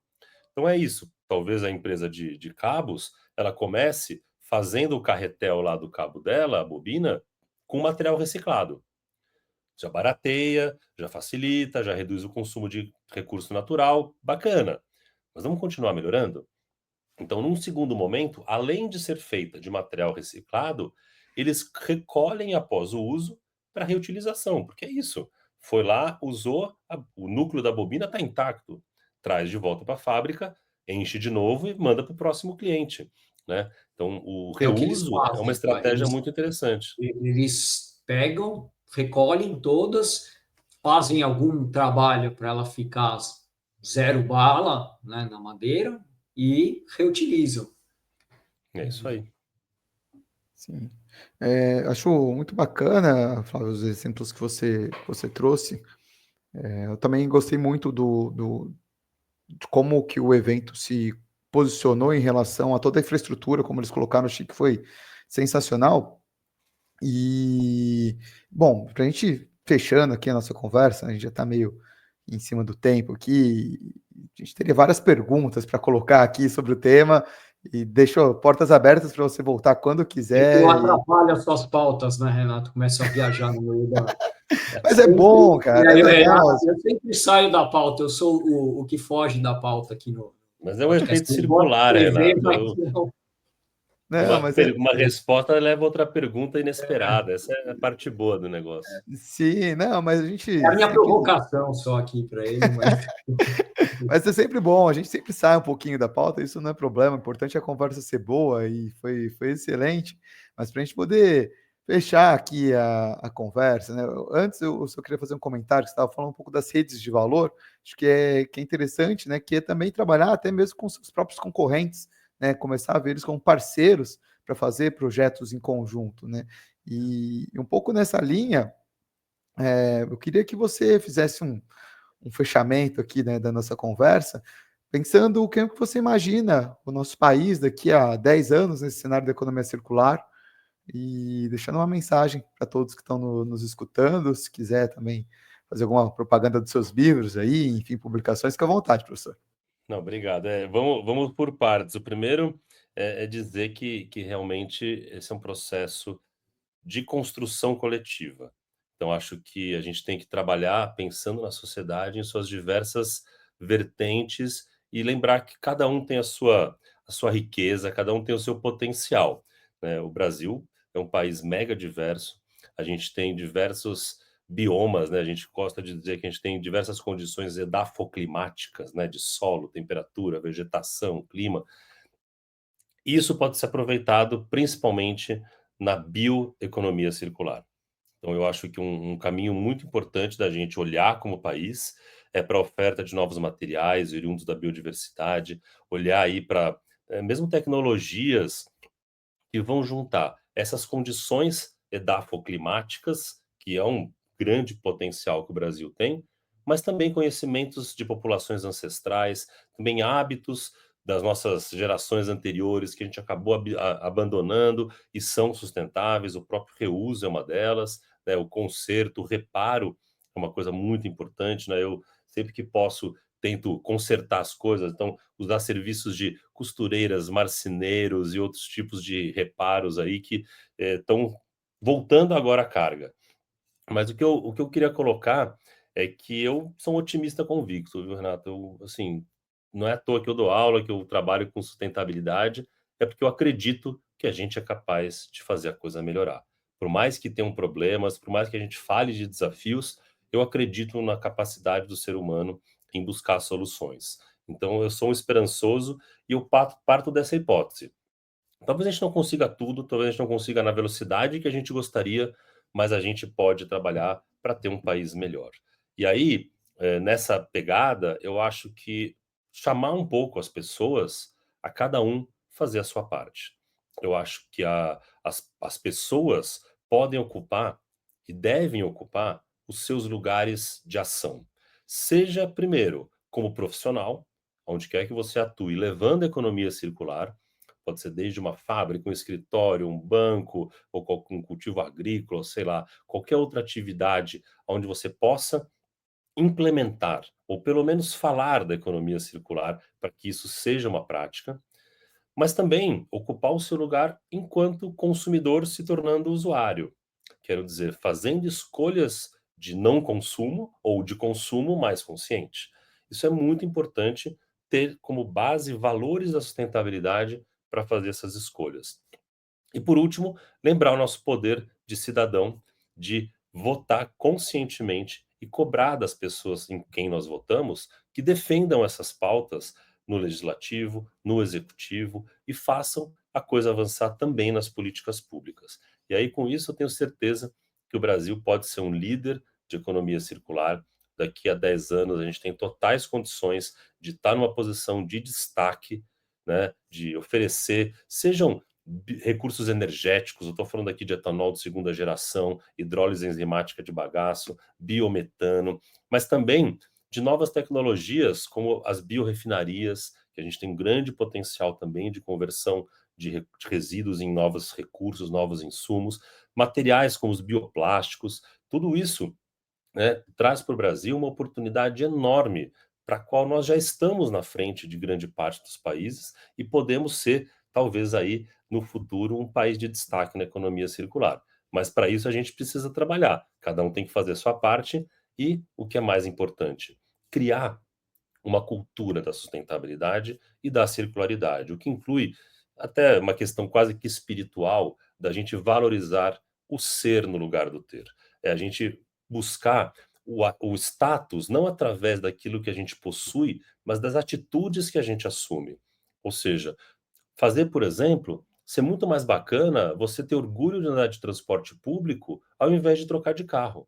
Então é isso. Talvez a empresa de cabos, ela comece fazendo o carretel lá do cabo dela, a bobina, com material reciclado. Já barateia, já facilita, já reduz o consumo de recurso natural, bacana. Mas vamos continuar melhorando? Então, num segundo momento, além de ser feita de material reciclado, eles recolhem após o uso para reutilização, porque é isso. Foi lá, usou, o núcleo da bobina está intacto, traz de volta para a fábrica, enche de novo e manda para o próximo cliente, né? Então, o reuso é uma estratégia muito interessante. Eles pegam, recolhem todas, fazem algum trabalho para ela ficar zero bala, né, na madeira e reutilizam. É isso aí. Sim. Acho muito bacana, Flávio, os exemplos que você trouxe. Eu também gostei muito de como que o evento se posicionou em relação a toda a infraestrutura, como eles colocaram, achei que foi sensacional. E, bom, para a gente fechando aqui a nossa conversa, a gente já está meio em cima do tempo aqui, a gente teria várias perguntas para colocar aqui sobre o tema, e deixo portas abertas para você voltar quando quiser. Não atrapalha as suas pautas, né, Renato? Começa a viajar no meio da... Mas é bom, cara. Eu sempre saio da pauta, eu sou o que foge da pauta aqui no... Mas é um efeito circular, Renato. Não, mas Uma resposta leva a outra pergunta inesperada. Essa é a parte boa do negócio. sim, não, mas a gente É a minha sempre. provocação só aqui para ele, mas Mas é sempre bom, a gente sempre sai um pouquinho da pauta, isso não é problema, o importante é a conversa ser boa e foi excelente, mas para a gente poder fechar aqui a conversa, né? Antes eu só queria fazer um comentário, que você estava falando um pouco das redes de valor, acho que é interessante, né? Que é também trabalhar até mesmo com seus próprios concorrentes, né? Começar a ver eles como parceiros para fazer projetos em conjunto, né? E um pouco nessa linha, eu queria que você fizesse um fechamento aqui, né, da nossa conversa, pensando o que você imagina o nosso país daqui a 10 anos nesse cenário da economia circular e deixando uma mensagem para todos que estão nos escutando, se quiser também fazer alguma propaganda dos seus livros aí, enfim, publicações, fica à vontade, professor. Não, obrigado. Vamos por partes. O primeiro é dizer que realmente esse é um processo de construção coletiva. Então, acho que a gente tem que trabalhar pensando na sociedade em suas diversas vertentes e lembrar que cada um tem a sua riqueza, cada um tem o seu potencial, né? O Brasil é um país mega diverso, a gente tem diversos biomas, né? A gente gosta de dizer que a gente tem diversas condições edafoclimáticas, né? De solo, temperatura, vegetação, clima. Isso pode ser aproveitado principalmente na bioeconomia circular. Então, eu acho que um caminho muito importante da gente olhar como país é para a oferta de novos materiais oriundos da biodiversidade, olhar aí para mesmo tecnologias que vão juntar essas condições edafoclimáticas, que é um grande potencial que o Brasil tem, mas também conhecimentos de populações ancestrais, também hábitos das nossas gerações anteriores que a gente acabou abandonando e são sustentáveis, o próprio reuso é uma delas, né? O conserto, o reparo é uma coisa muito importante, né? Eu sempre que posso tento consertar as coisas, então usar serviços de costureiras, marceneiros e outros tipos de reparos aí que estão voltando agora à carga. Mas o que eu queria colocar é que eu sou um otimista convicto, viu, Renato? Eu, assim, não é à toa que eu dou aula, que eu trabalho com sustentabilidade, é porque eu acredito que a gente é capaz de fazer a coisa melhorar. Por mais que tenham problemas, por mais que a gente fale de desafios, eu acredito na capacidade do ser humano em buscar soluções. Então, eu sou um esperançoso e eu parto dessa hipótese. Talvez a gente não consiga tudo, talvez a gente não consiga na velocidade que a gente gostaria, mas a gente pode trabalhar para ter um país melhor. E aí, nessa pegada, eu acho que chamar um pouco as pessoas a cada um fazer a sua parte. Eu acho que as pessoas podem ocupar e devem ocupar os seus lugares de ação. Seja, primeiro, como profissional, onde quer que você atue, levando a economia circular, pode ser desde uma fábrica, um escritório, um banco, ou um cultivo agrícola, sei lá, qualquer outra atividade onde você possa implementar, ou pelo menos falar da economia circular, para que isso seja uma prática, mas também ocupar o seu lugar enquanto consumidor se tornando usuário. Quero dizer, fazendo escolhas de não consumo ou de consumo mais consciente. Isso é muito importante ter como base valores da sustentabilidade para fazer essas escolhas. E por último, lembrar o nosso poder de cidadão de votar conscientemente e cobrar das pessoas em quem nós votamos que defendam essas pautas no legislativo, no executivo e façam a coisa avançar também nas políticas públicas. E aí, com isso, eu tenho certeza que o Brasil pode ser um líder de economia circular. Daqui a 10 anos, a gente tem totais condições de estar numa posição de destaque, né, de oferecer, sejam recursos energéticos, eu estou falando aqui de etanol de segunda geração, hidrólise enzimática de bagaço, biometano, mas também de novas tecnologias como as biorefinarias, que a gente tem um grande potencial também de conversão de resíduos em novos recursos, novos insumos, materiais como os bioplásticos, tudo isso, né, traz para o Brasil uma oportunidade enorme para a qual nós já estamos na frente de grande parte dos países e podemos ser, talvez aí no futuro, um país de destaque na economia circular. Mas para isso a gente precisa trabalhar. Cada um tem que fazer a sua parte e, o que é mais importante, criar uma cultura da sustentabilidade e da circularidade, o que inclui até uma questão quase que espiritual da gente valorizar o ser no lugar do ter. É a gente buscar o status não através daquilo que a gente possui, mas das atitudes que a gente assume. Ou seja, fazer, por exemplo, ser muito mais bacana você ter orgulho de andar de transporte público ao invés de trocar de carro.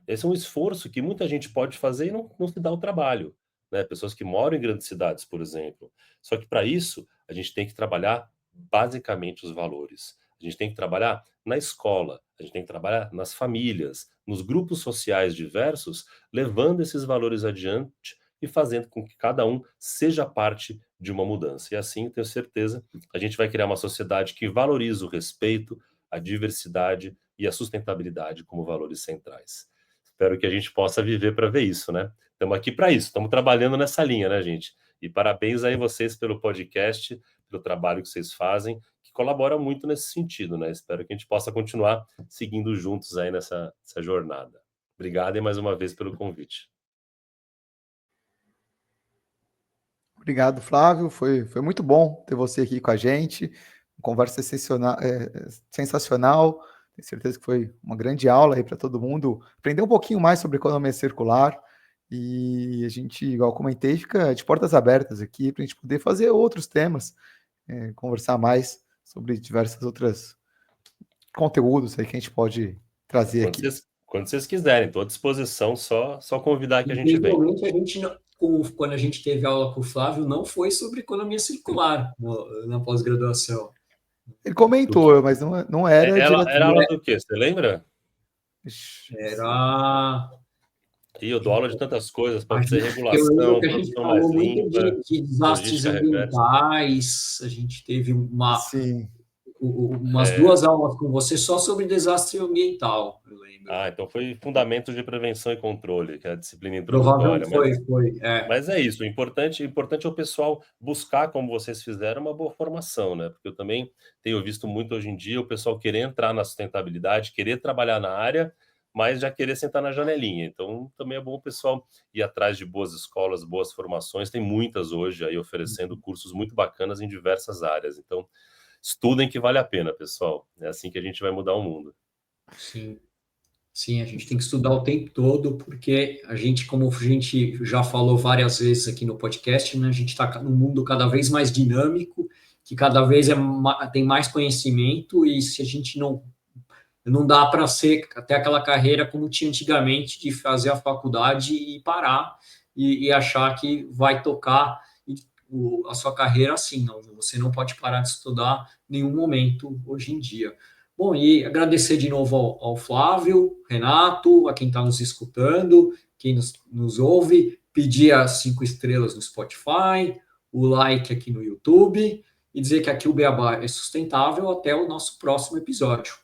Esse é um esforço que muita gente pode fazer e não se dá o trabalho, né? Pessoas que moram em grandes cidades, por exemplo. Só que para isso, a gente tem que trabalhar basicamente os valores. A gente tem que trabalhar na escola, a gente tem que trabalhar nas famílias, nos grupos sociais diversos, levando esses valores adiante e fazendo com que cada um seja parte de uma mudança. E assim, tenho certeza, a gente vai criar uma sociedade que valoriza o respeito, a diversidade e a sustentabilidade como valores centrais. Espero que a gente possa viver para ver isso, né? Estamos aqui para isso, estamos trabalhando nessa linha, né, gente? E parabéns aí vocês pelo podcast, pelo trabalho que vocês fazem, que colabora muito nesse sentido, né? Espero que a gente possa continuar seguindo juntos aí nessa jornada. Obrigado e mais uma vez pelo convite. Obrigado, Flávio. Foi muito bom ter você aqui com a gente. Conversa sensacional. Tenho certeza que foi uma grande aula aí para todo mundo. Aprender um pouquinho mais sobre economia circular. E a gente, igual comentei, fica de portas abertas aqui para a gente poder fazer outros temas, conversar mais sobre diversos outros conteúdos aí que a gente pode trazer aqui. Quando vocês quiserem, estou à disposição, só convidar que a gente vem. Infelizmente, a gente quando a gente teve aula com o Flávio, não foi sobre economia circular na pós-graduação. Ele comentou, mas não era Era aula do quê? Você lembra? Era... E eu dou aula de tantas coisas, pode ser regulação, a gente falou muito de desastres ambientais, a gente teve umas 2 aulas com você só sobre desastre ambiental, eu lembro. Então foi Fundamentos de Prevenção e Controle, que é a disciplina introdutória. Provavelmente mas é isso, o importante é o pessoal buscar, como vocês fizeram, uma boa formação, né? Porque eu também tenho visto muito hoje em dia o pessoal querer entrar na sustentabilidade, querer trabalhar na área, mas já querer sentar na janelinha. Então, também é bom o pessoal ir atrás de boas escolas, boas formações. Tem muitas hoje aí oferecendo cursos muito bacanas em diversas áreas. Então, estudem que vale a pena, pessoal. É assim que a gente vai mudar o mundo. Sim, a gente tem que estudar o tempo todo, porque a gente, como a gente já falou várias vezes aqui no podcast, né, a gente está num mundo cada vez mais dinâmico, que cada vez tem mais conhecimento, e se a gente não dá para ter aquela carreira como tinha antigamente, de fazer a faculdade e parar, e achar que vai tocar a sua carreira assim. Não, você não pode parar de estudar em nenhum momento hoje em dia. Bom, e agradecer de novo ao Flávio, Renato, a quem está nos escutando, quem nos ouve, pedir as 5 estrelas no Spotify, o like aqui no YouTube, e dizer que aqui o Beabá é sustentável. Até o nosso próximo episódio.